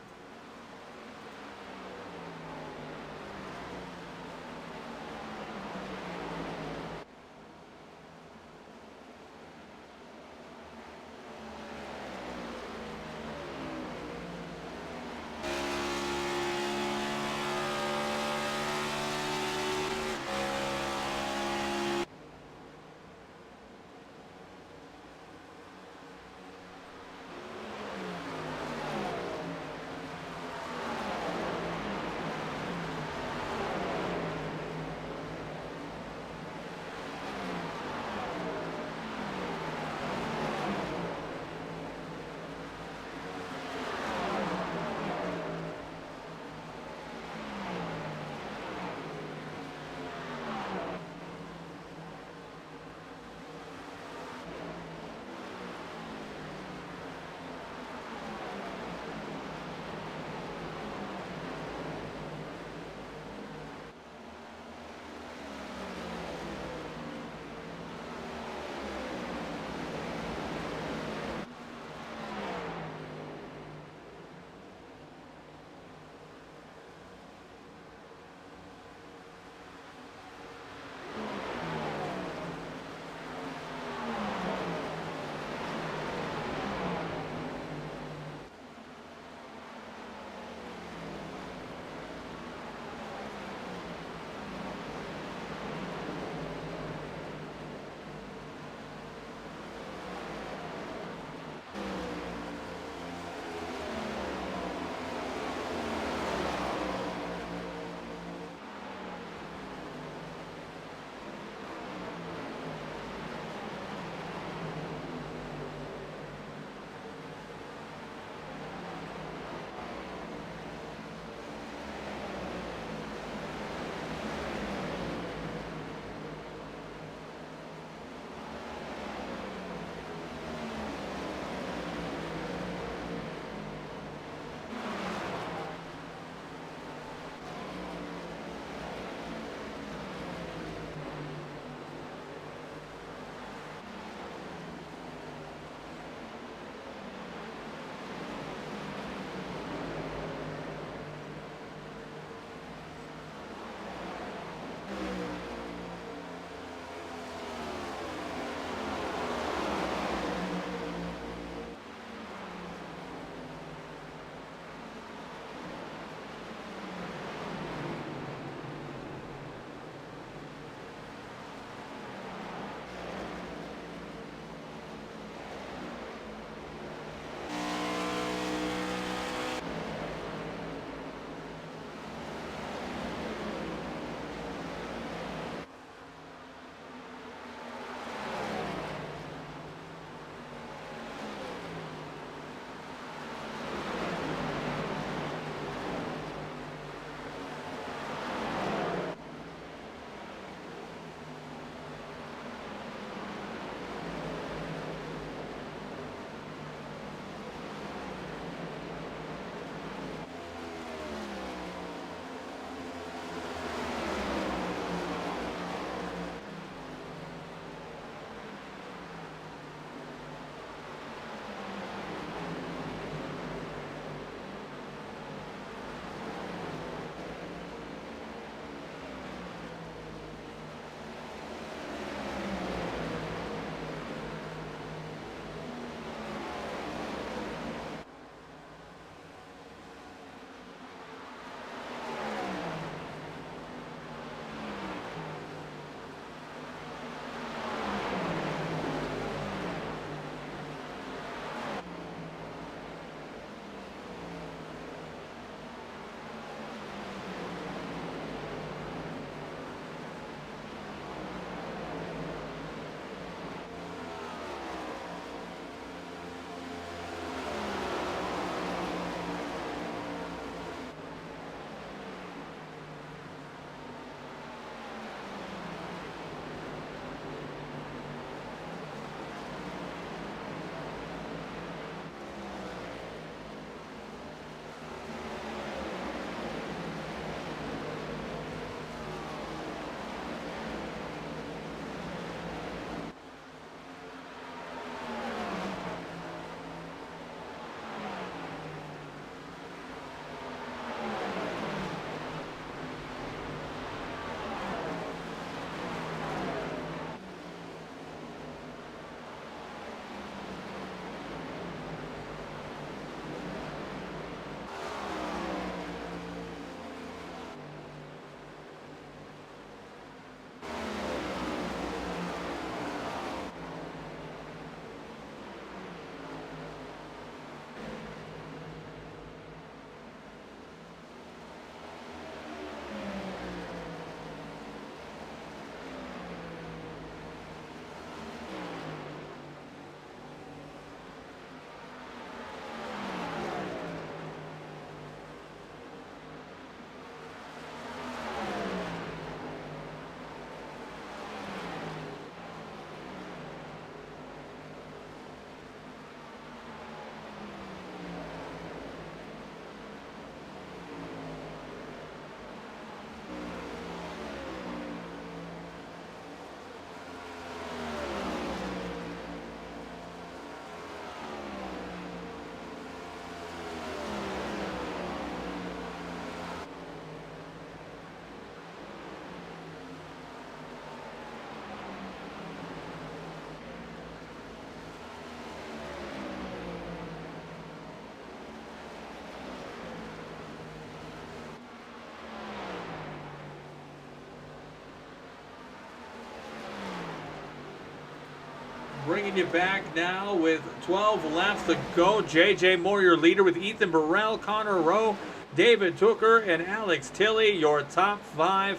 [SPEAKER 1] Bringing you back now with 12 laps to go. JJ Moore, your leader, with Ethan Burrell, Connor Rowe, David Tooker, and Alex Tilley, your top 5.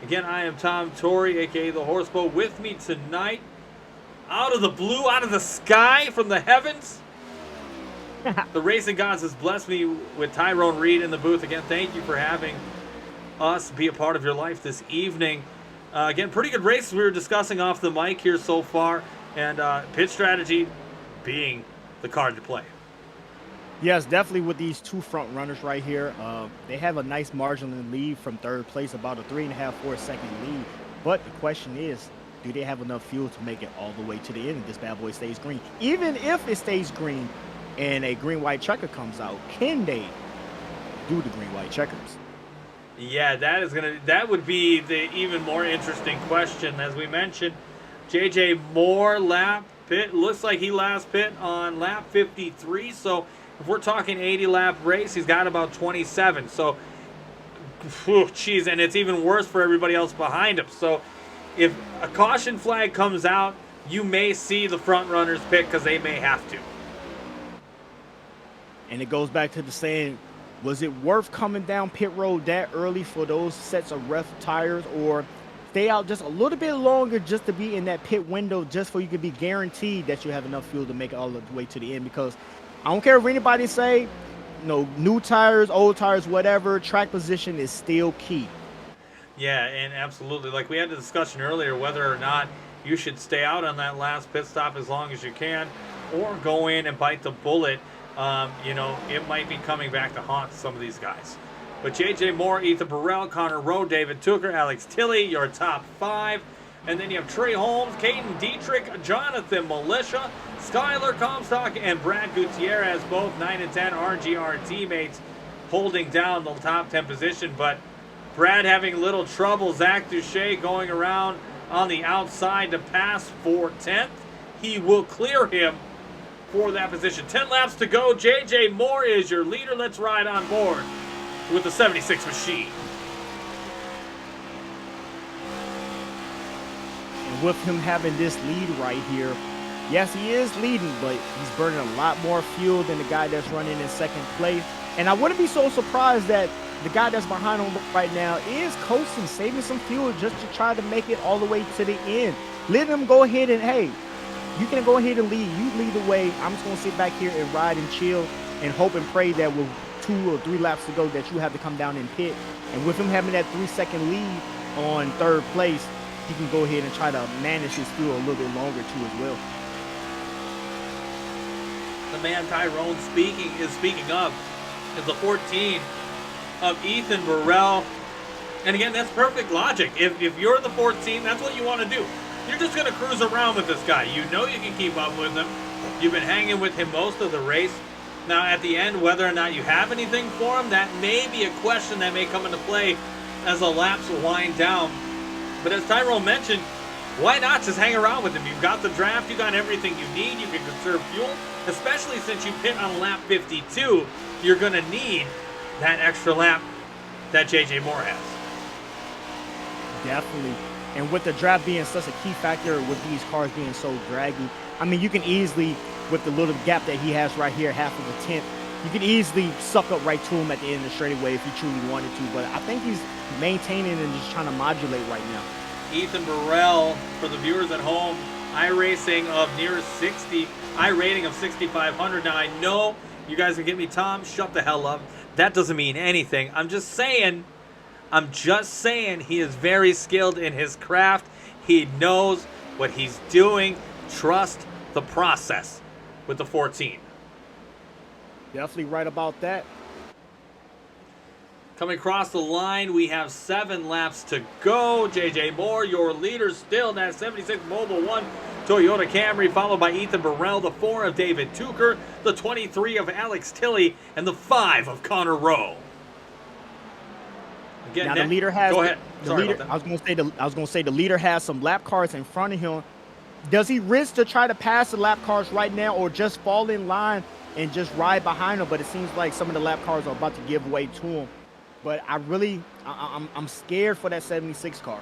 [SPEAKER 1] Again, I am Tom Torrey, aka the Horseboat. With me tonight, out of the blue, out of the sky, from the heavens, the racing gods has blessed me with Tyrone Reed in the booth. Again, thank you for having us be a part of your life this evening. Again, pretty good race we were discussing off the mic here so far. And pit strategy being the card to play.
[SPEAKER 8] Yes, definitely with these two front runners right here. They have a nice marginal lead from third place, about a 3.5-4 second lead. But the question is, do they have enough fuel to make it all the way to the end if this bad boy stays green? Even if it stays green and a green-white checker comes out, can they do the green-white checkers?
[SPEAKER 1] Yeah, that would be the even more interesting question. As we mentioned, JJ Moore lap pit, looks like he last pit on lap 53. So if we're talking 80 lap race, he's got about 27. So, geez, and it's even worse for everybody else behind him. So if a caution flag comes out, you may see the front runners pit because they may have to.
[SPEAKER 8] And it goes back to the saying, was it worth coming down pit road that early for those sets of rough tires, or stay out just a little bit longer just to be in that pit window, just so you can be guaranteed that you have enough fuel to make it all the way to the end? Because I don't care if anybody say, new tires, old tires, whatever, track position is still key.
[SPEAKER 1] Yeah, and absolutely. Like we had a discussion earlier, whether or not you should stay out on that last pit stop as long as you can, or go in and bite the bullet. It might be coming back to haunt some of these guys. But JJ Moore, Ethan Burrell, Connor Rowe, David Tooker, Alex Tilley, your top 5. And then you have Trey Holmes, Caden Dietrich, Jonathan Militia, Skylar Comstock, and Brad Gutierrez, both 9 and 10 RGR teammates, holding down the top 10 position. But Brad having a little trouble. Zach Duche going around on the outside to pass for 10th. He will clear him for that position. 10 laps to go. JJ Moore is your leader. Let's ride on board with the 76 machine.
[SPEAKER 8] And with him having this lead right here, yes, he is leading, but he's burning a lot more fuel than the guy that's running in second place. And I wouldn't be so surprised that the guy that's behind him right now is coasting, saving some fuel just to try to make it all the way to the end. Let him go ahead and, hey, you can go ahead and lead. You lead the way. I'm just going to sit back here and ride and chill and hope and pray that with 2 or 3 laps to go that you have to come down and pit. And with him having that 3-second lead on third place, he can go ahead and try to manage his fuel a little bit longer too as well.
[SPEAKER 1] The man Tyrone speaking of is the 14 of Ethan Burrell. And again, that's perfect logic. If you're the 14, that's what you want to do. You're just going to cruise around with this guy. You know you can keep up with him. You've been hanging with him most of the race. Now, at the end, whether or not you have anything for him, that may be a question that may come into play as the laps wind down. But as Tyrone mentioned, why not just hang around with him? You've got the draft. You got everything you need. You can conserve fuel, especially since you pit on lap 52. You're going to need that extra lap that JJ Moore has.
[SPEAKER 8] Definitely. And with the draft being such a key factor, with these cars being so draggy, I mean, you can easily, with the little gap that he has right here, half of a tenth, you can easily suck up right to him at the end of the straightaway if he truly wanted to. But I think he's maintaining and just trying to modulate right now.
[SPEAKER 1] Ethan Burrell, for the viewers at home, iRacing of near 60, iRating of 6,500. Now, I know you guys can get me, Tom, shut the hell up. That doesn't mean anything. I'm just saying he is very skilled in his craft. He knows what he's doing. Trust the process with the 14.
[SPEAKER 8] Definitely right about that.
[SPEAKER 1] Coming across the line, we have 7 laps to go. JJ Moore, your leader, still in that 76 Mobile 1 Toyota Camry, followed by Ethan Burrell, the 4 of David Tooker, the 23 of Alex Tilley, and the 5 of Connor Rowe. Again,
[SPEAKER 8] now the leader has.
[SPEAKER 1] Go ahead.
[SPEAKER 8] Sorry about that. I was going to say the leader has some lap cars in front of him. Does he risk to try to pass the lap cars right now, or just fall in line and just ride behind him? But it seems like some of the lap cars are about to give way to him. But I'm scared for that 76 car.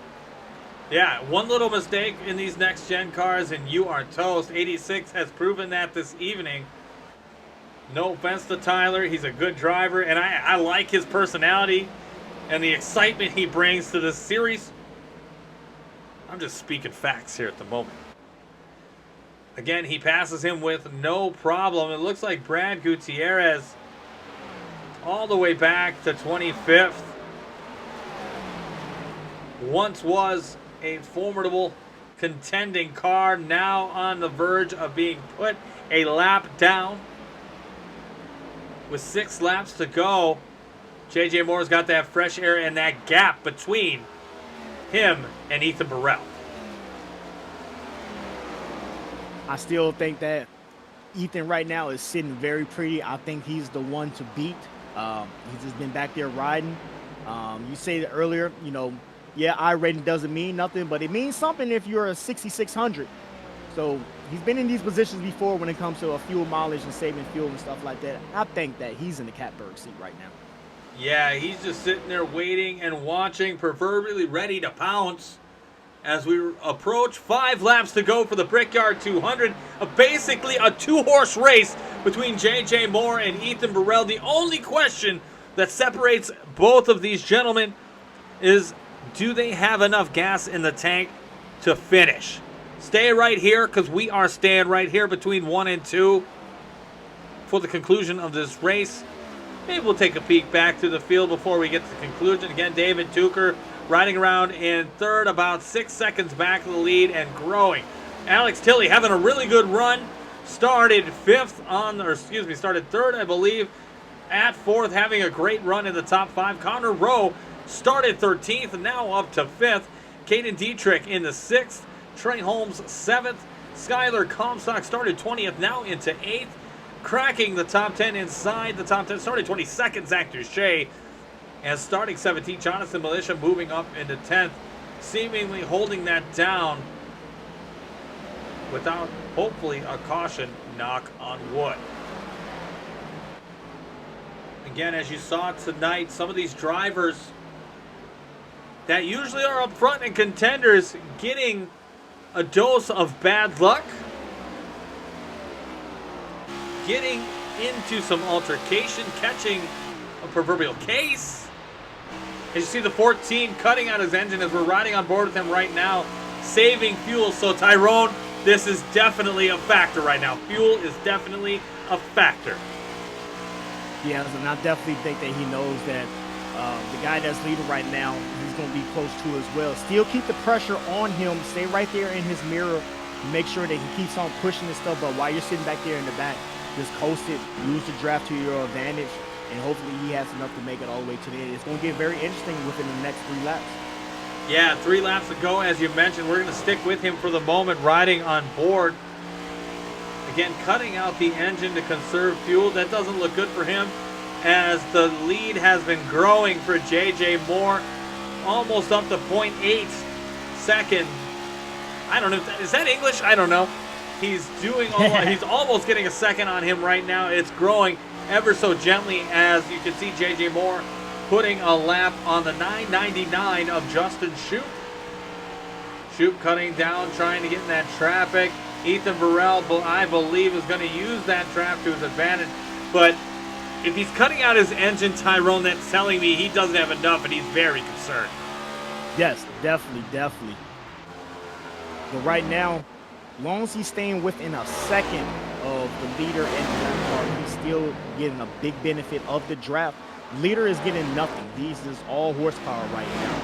[SPEAKER 1] Yeah, one little mistake in these next-gen cars and you are toast. 86 has proven that this evening. No offense to Tyler, he's a good driver, and I like his personality and the excitement he brings to this series. I'm just speaking facts here at the moment. Again, he passes him with no problem. It looks like Brad Gutierrez all the way back to 25th. Once was a formidable contending car, now on the verge of being put a lap down. With 6 laps to go, JJ Moore's got that fresh air and that gap between him and Ethan Burrell.
[SPEAKER 8] I still think that Ethan right now is sitting very pretty. I think he's the one to beat. He's just been back there riding. You said earlier, you know, yeah, I rating doesn't mean nothing, but it means something if you're a 6,600. So he's been in these positions before when it comes to a fuel mileage and saving fuel and stuff like that. I think that he's in the catbird seat right now.
[SPEAKER 1] Yeah, he's just sitting there waiting and watching, proverbially ready to pounce as we approach 5 laps to go for the Brickyard 200. Basically a 2-horse race between JJ Moore and Ethan Burrell. The only question that separates both of these gentlemen is, do they have enough gas in the tank to finish? Stay right here because we are staying right here between 1 and 2 for the conclusion of this race. Maybe we'll take a peek back to the field before we get to the conclusion. Again, David Tucker riding around in 3rd, about 6 seconds back of the lead and growing. Alex Tilley having a really good run. Started 5th started 3rd, I believe, at 4th, having a great run in the top 5. Connor Rowe started 13th and now up to 5th. Caden Dietrich in the 6th. Trey Holmes 7th. Skylar Comstock started 20th, now into 8th. Cracking the top 10 inside the top 10. Started 22nd, Zach Duche. And starting 17th, Jonathan Militia moving up into 10th. Seemingly holding that down without, hopefully, a caution, knock on wood. Again, as you saw tonight, some of these drivers that usually are up front and contenders getting a dose of bad luck, getting into some altercation, catching a proverbial case. As you see the 14 cutting out his engine as we're riding on board with him right now, saving fuel. So Tyrone, this is definitely a factor right now. Fuel is definitely a factor.
[SPEAKER 8] Yeah, and I definitely think that he knows that the guy that's leading right now, he's going to be close to as well. Still keep the pressure on him. Stay right there in his mirror. Make sure that he keeps on pushing and stuff. But while you're sitting back there in the back, just coast it. Use the draft to your advantage. And hopefully he has enough to make it all the way to the end. It's going to get very interesting within the next 3 laps.
[SPEAKER 1] Yeah, 3 laps to go, as you mentioned. We're going to stick with him for the moment, riding on board. Again, cutting out the engine to conserve fuel. That doesn't look good for him, as the lead has been growing for JJ Moore. Almost up to 0.8 second. I don't know. Is that English? I don't know. He's doing he's almost getting a second on him right now. It's growing ever so gently, as you can see JJ Moore putting a lap on the 999 of Justin Shoup. Shoup cutting down, trying to get in that traffic. Ethan Burrell, I believe, is going to use that trap to his advantage. But if he's cutting out his engine, Tyrone, that's telling me he doesn't have enough, and he's very concerned.
[SPEAKER 8] Yes, definitely. But right now, as long as he's staying within a second of the leader in that car, he's still getting a big benefit of the draft. Leader is getting nothing. He's just all horsepower right now.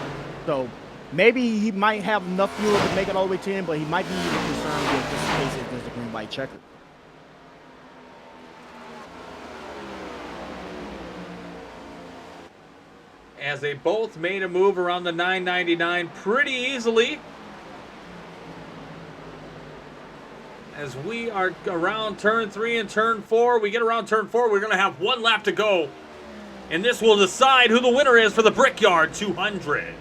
[SPEAKER 8] So maybe he might have enough fuel to make it all the way to him, but he might be even concerned with just in case there's a green white checker.
[SPEAKER 1] As they both made a move around the 999 pretty easily. As we are around turn 3 and turn 4, we get around turn 4, we're going to have 1 lap to go. And this will decide who the winner is for the Brickyard 200.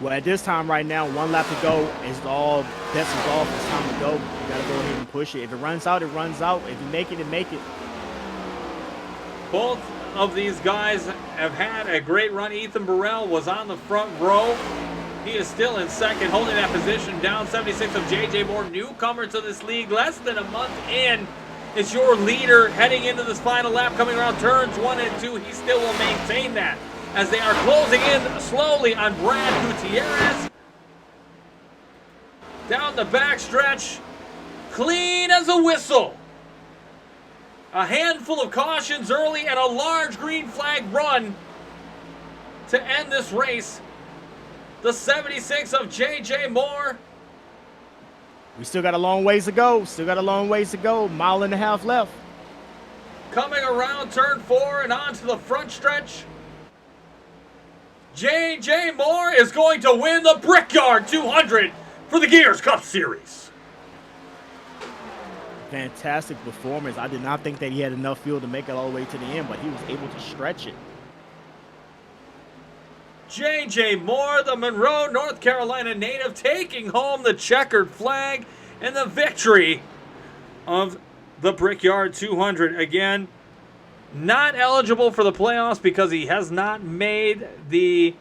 [SPEAKER 8] Well, at this time right now, 1 lap to go. It's all bets is off. It's time to go. You got to go ahead and push it. If it runs out, it runs out. If you make it, it make it.
[SPEAKER 1] Both of these guys have had a great run. Ethan Burrell was on the front row He is still in second, holding that position. Down 76 of J.J. Moore, newcomer to this league, less than a month in. Is your leader heading into this final lap, coming around turns 1 and 2. He still will maintain that as they are closing in slowly on Brad Gutierrez. Down the backstretch, clean as a whistle. A handful of cautions early and a large green flag run to end this race. The 76 of J.J. Moore.
[SPEAKER 8] We still got a long ways to go. Still got a long ways to go. Mile and a half left.
[SPEAKER 1] Coming around turn 4 and onto the front stretch. J.J. Moore is going to win the Brickyard 200 for the Gears Cup Series.
[SPEAKER 8] Fantastic performance. I did not think that he had enough fuel to make it all the way to the end, but he was able to stretch it.
[SPEAKER 1] J.J. Moore, the Monroe, North Carolina native, taking home the checkered flag and the victory of the Brickyard 200. Again, not eligible for the playoffs because he has not made the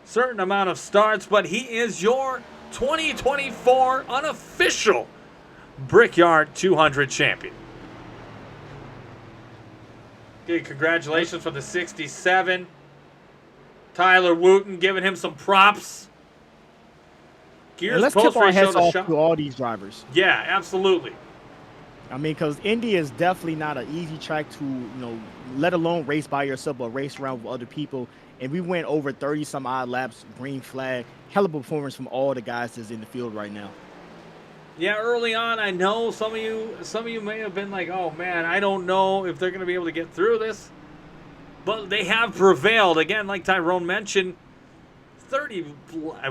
[SPEAKER 1] certain amount of starts, but he is your 2024 unofficial Brickyard 200 champion. Okay, congratulations for the 67. Tyler Wooten giving him some props. Gears
[SPEAKER 8] let's
[SPEAKER 1] post
[SPEAKER 8] tip our
[SPEAKER 1] race
[SPEAKER 8] heads
[SPEAKER 1] show the
[SPEAKER 8] off
[SPEAKER 1] shot.
[SPEAKER 8] to all these drivers.
[SPEAKER 1] Yeah, absolutely.
[SPEAKER 8] I mean, because Indy is definitely not an easy track to, let alone race by yourself, but race around with other people. And we went over 30-some odd laps, green flag. Hell of a performance from all the guys that's in the field right now.
[SPEAKER 1] Yeah, early on, I know some of you may have been like, oh man, I don't know if they're going to be able to get through this. But they have prevailed. Again, like Tyrone mentioned,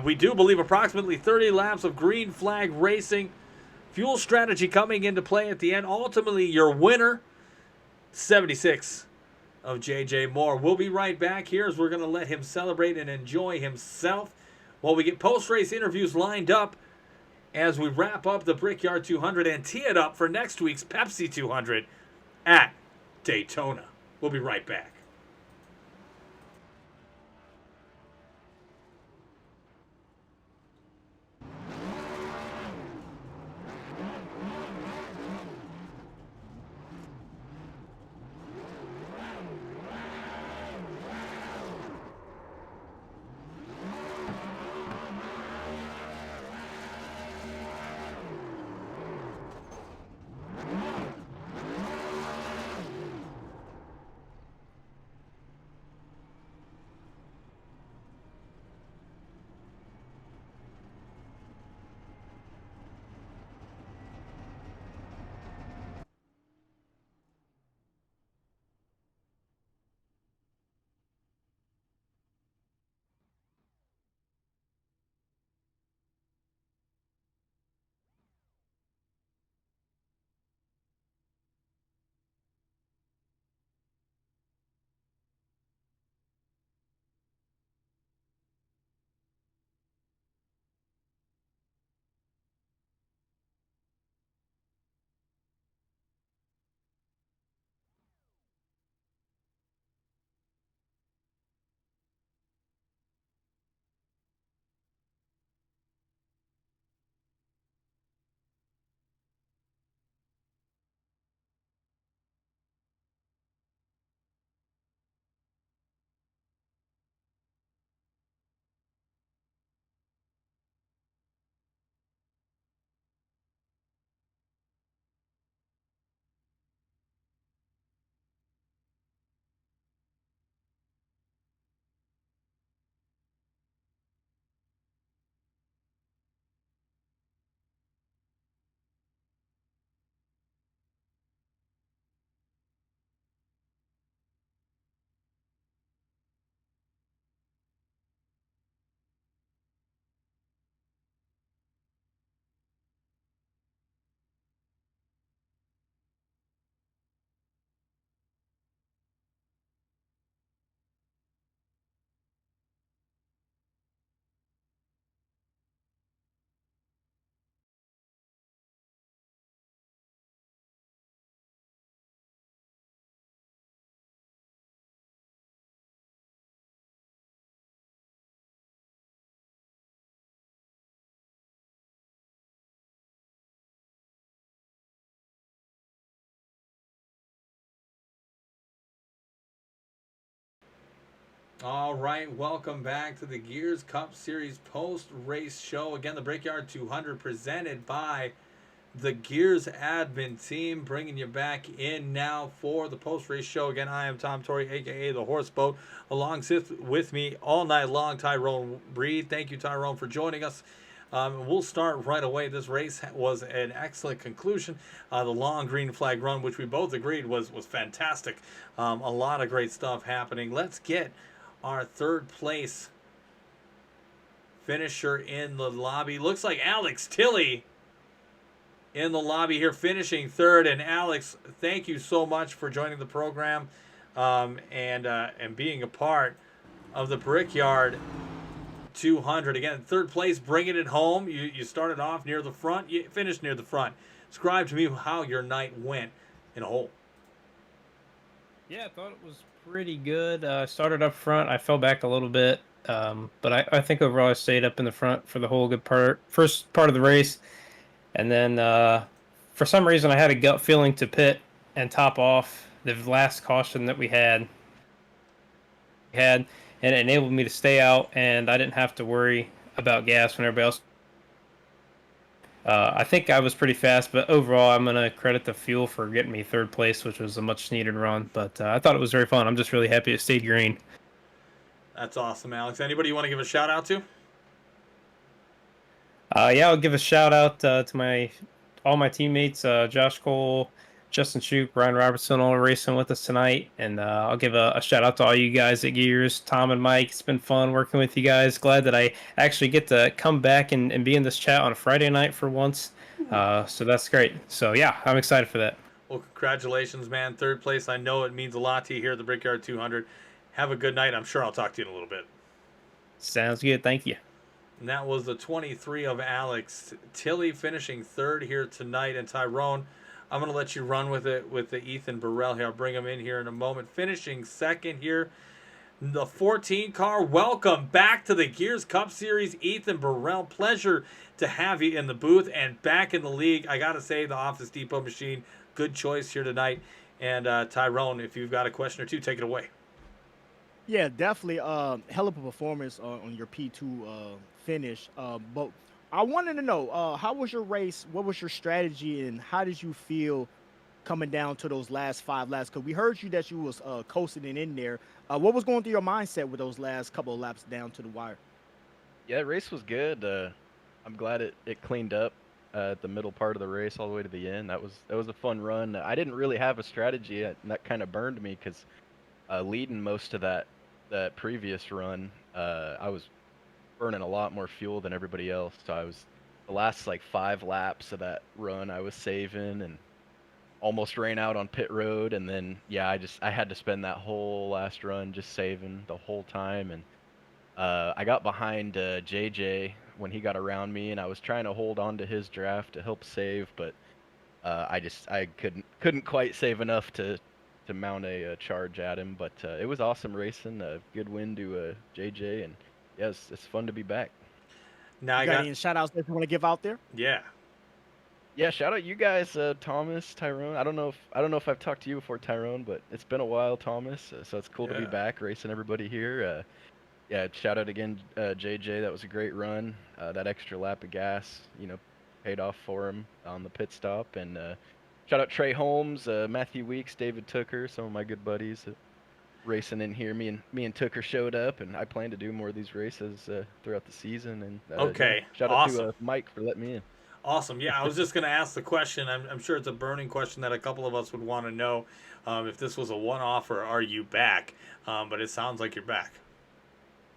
[SPEAKER 1] we do believe approximately 30 laps of green flag racing. Fuel strategy coming into play at the end. Ultimately, your winner, 76 of J.J. Moore. We'll be right back here as we're going to let him celebrate and enjoy himself while we get post-race interviews lined up as we wrap up the Brickyard 200 and tee it up for next week's Pepsi 200 at Daytona. We'll be right back. All right, welcome back to the Gears Cup Series post-race show. Again, the Brickyard 200 presented by the Gears admin team, bringing you back in now for the post-race show. Again, I am Tom Torrey, a.k.a. The Horse Boat. Along with me all night long, Tyrone Reed. Thank you, Tyrone, for joining us. We'll start right away. This race was an excellent conclusion. The long green flag run, which we both agreed was fantastic. A lot of great stuff happening. Let's get our third place finisher in the lobby. Looks like Alex Tilley in the lobby here, finishing third. And Alex, thank you so much for joining the program and being a part of the Brickyard 200. Again, third place, bringing it home. You started off near the front, you finished near the front. Describe to me how your night went in a whole.
[SPEAKER 10] Yeah, I thought it was pretty good. Started up front. I fell back a little bit, but I think overall I stayed up in the front for the whole first part of the race. And then for some reason I had a gut feeling to pit and top off the last caution that we had. And it enabled me to stay out, and I didn't have to worry about gas when everybody else. I think I was pretty fast, but overall, I'm going to credit the fuel for getting me third place, which was a much-needed run. But I thought it was very fun. I'm just really happy it stayed green.
[SPEAKER 1] That's awesome, Alex. Anybody you want to give a shout-out to?
[SPEAKER 10] Yeah, I'll give a shout-out to all my teammates, Josh Cole, Justin Shoup, Ryan Robertson, all racing with us tonight. And I'll give a shout-out to all you guys at Gears, Tom and Mike. It's been fun working with you guys. Glad that I actually get to come back and be in this chat on a Friday night for once. So that's great. So, yeah, I'm excited for that.
[SPEAKER 1] Well, congratulations, man. Third place. I know it means a lot to you here at the Brickyard 200. Have a good night. I'm sure I'll talk to you in a little bit.
[SPEAKER 10] Sounds good. Thank you.
[SPEAKER 1] And that was the 23 of Alex Tilley finishing third here tonight. And Tyrone, I'm going to let you run with it with the Ethan Burrell here. I'll bring him in here in a moment. Finishing second here, the 14 car. Welcome back to the Gears Cup Series, Ethan Burrell. Pleasure to have you in the booth and back in the league. I got to say, the Office Depot machine, good choice here tonight. And Tyrone, if you've got a question or two, take it away.
[SPEAKER 8] Yeah, definitely. Hell of a performance on your P2 finish. But I wanted to know, how was your race? What was your strategy, and how did you feel coming down to those last 5 laps? Because we heard you that you was coasting in there. What was going through your mindset with those last couple of laps down to the wire?
[SPEAKER 11] Yeah, the race was good. I'm glad it cleaned up at the middle part of the race all the way to the end. That was a fun run. I didn't really have a strategy, and that kind of burned me because leading most of that previous run, I was burning a lot more fuel than everybody else. So the last like 5 laps of that run I was saving and almost ran out on pit road, and then yeah, I had to spend that whole last run just saving the whole time. And I got behind JJ when he got around me, and I was trying to hold on to his draft to help save, but I couldn't quite save enough to mount a charge at him. But it was awesome racing. Good win to JJ, and yes, it's fun to be back.
[SPEAKER 8] Now I got any shout outs that you want to give out there?
[SPEAKER 11] Yeah, shout out you guys, Thomas, Tyrone. I don't know if I've talked to you before, Tyrone, but it's been a while, Thomas. So it's cool to be back racing everybody here. Yeah, shout out again, JJ. That was a great run. That extra lap of gas, paid off for him on the pit stop. And shout out Trey Holmes, Matthew Weeks, David Tooker, some of my good buddies racing in here. Me and Tooker showed up, and I plan to do more of these races throughout the season. And shout out to Mike for letting me in.
[SPEAKER 1] Awesome. Yeah, I was just going to ask the question. I'm sure it's a burning question that a couple of us would want to know if this was a one-off or are you back? But it sounds like you're back.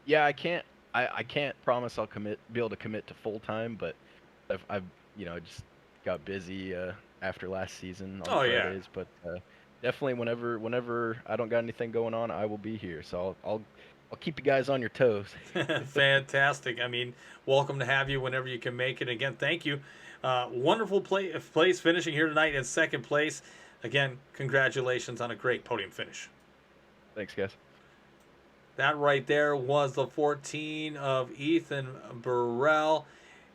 [SPEAKER 11] Yeah, I can't promise I'll be able to commit to full time, but I've just got busy after last season on Fridays. But definitely whenever I don't got anything going on, I will be here. So I'll keep you guys on your toes.
[SPEAKER 1] Fantastic. I mean, welcome to have you whenever you can make it. Again, thank you. Wonderful place finishing here tonight in second place. Again, congratulations on a great podium finish.
[SPEAKER 11] Thanks, guys.
[SPEAKER 1] That right there was the 14 of Ethan Burrell.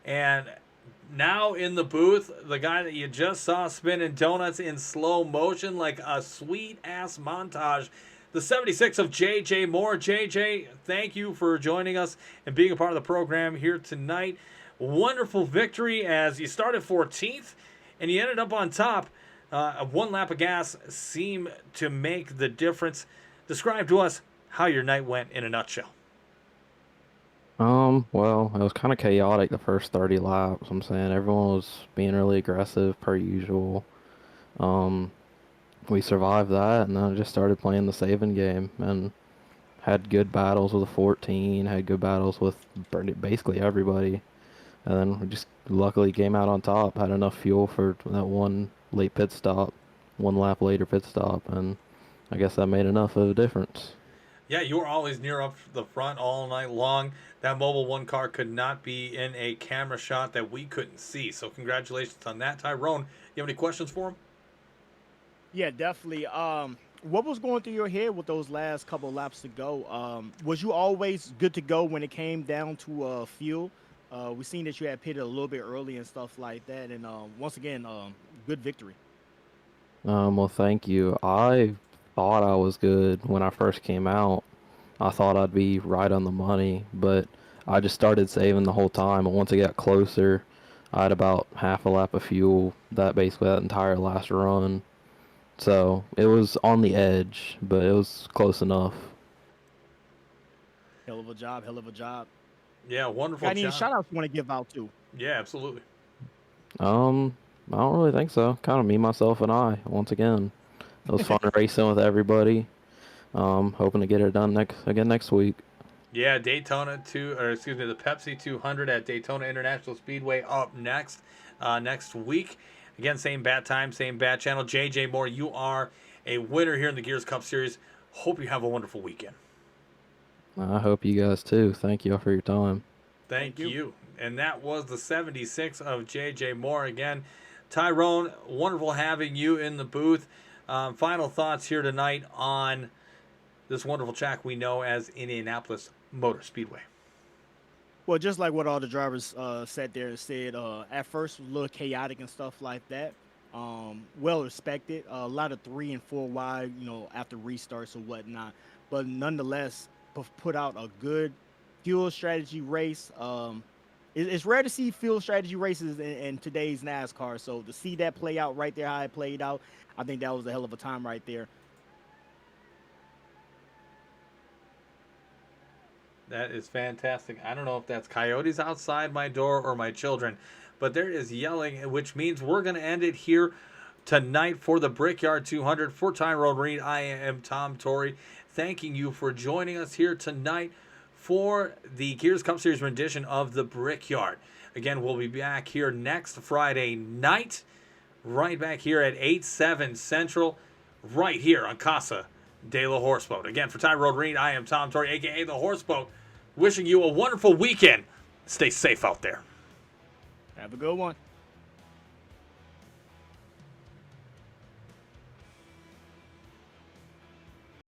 [SPEAKER 1] And now in the booth, the guy that you just saw spinning donuts in slow motion like a sweet-ass montage, the 76 of J.J. Moore. J.J., thank you for joining us and being a part of the program here tonight. Wonderful victory as you started 14th and you ended up on top. One lap of gas seemed to make the difference. Describe to us how your night went in a nutshell.
[SPEAKER 12] Well, it was kind of chaotic the first 30 laps. I'm saying everyone was being really aggressive per usual. We survived that, and then I just started playing the saving game and had good battles with the 14, had good battles with basically everybody. And then we just luckily came out on top, had enough fuel for that one late pit stop, one lap later pit stop, and I guess that made enough of a difference.
[SPEAKER 1] Yeah, you were always near up the front all night long. That Mobil 1 car could not be in a camera shot that we couldn't see. So congratulations on that. Tyrone, you have any questions for him?
[SPEAKER 8] Yeah, definitely. What was going through your head with those last couple laps to go? Was you always good to go when it came down to fuel? We seen that you had pitted a little bit early and stuff like that. And once again, good victory.
[SPEAKER 12] Well, thank you. I thought I was good when I first came out. I thought I'd be right on the money, but I just started saving the whole time. And once it got closer, I had about half a lap of fuel that entire last run. So it was on the edge, but it was close enough.
[SPEAKER 8] Hell of a job, hell of a job.
[SPEAKER 1] Yeah, wonderful
[SPEAKER 8] Got any
[SPEAKER 1] job.
[SPEAKER 8] shout outs you want to give out too?
[SPEAKER 1] Yeah, absolutely.
[SPEAKER 12] I don't really think so. Kind of me, myself, and I, once again. It was fun racing with everybody. Hoping to get it done next week.
[SPEAKER 1] Yeah, the Pepsi 200 at Daytona International Speedway up next week. Again, same bat time, same bat channel. J.J. Moore, you are a winner here in the Gears Cup Series. Hope you have a wonderful weekend.
[SPEAKER 12] I hope you guys too. Thank you all for your time.
[SPEAKER 1] Thank you. And that was the 76 of J.J. Moore. Again, Tyrone, wonderful having you in the booth. Final thoughts here tonight on this wonderful track we know as Indianapolis Motor Speedway.
[SPEAKER 8] Well, just like what all the drivers sat there and said, at first it was a little chaotic and stuff like that. Well respected. A lot of 3 and 4 wide, after restarts or whatnot. But nonetheless, put out a good fuel strategy race. It's rare to see fuel strategy races in today's NASCAR. So to see that play out right there, how it played out, I think that was a hell of a time right there.
[SPEAKER 1] That is fantastic. I don't know if that's coyotes outside my door or my children, but there is yelling, which means we're going to end it here tonight for the Brickyard 200. For Tyrone Reed, I am Tom Torrey, thanking you for joining us here tonight for the Gears Cup Series rendition of the Brickyard. Again, we'll be back here next Friday night, right back here at 8/7 Central, right here on Casa de la Horseboat. Again, for Tyrone Reed, I am Tom Torrey, a.k.a. the Horseboat, wishing you a wonderful weekend. Stay safe out there.
[SPEAKER 8] Have a good one.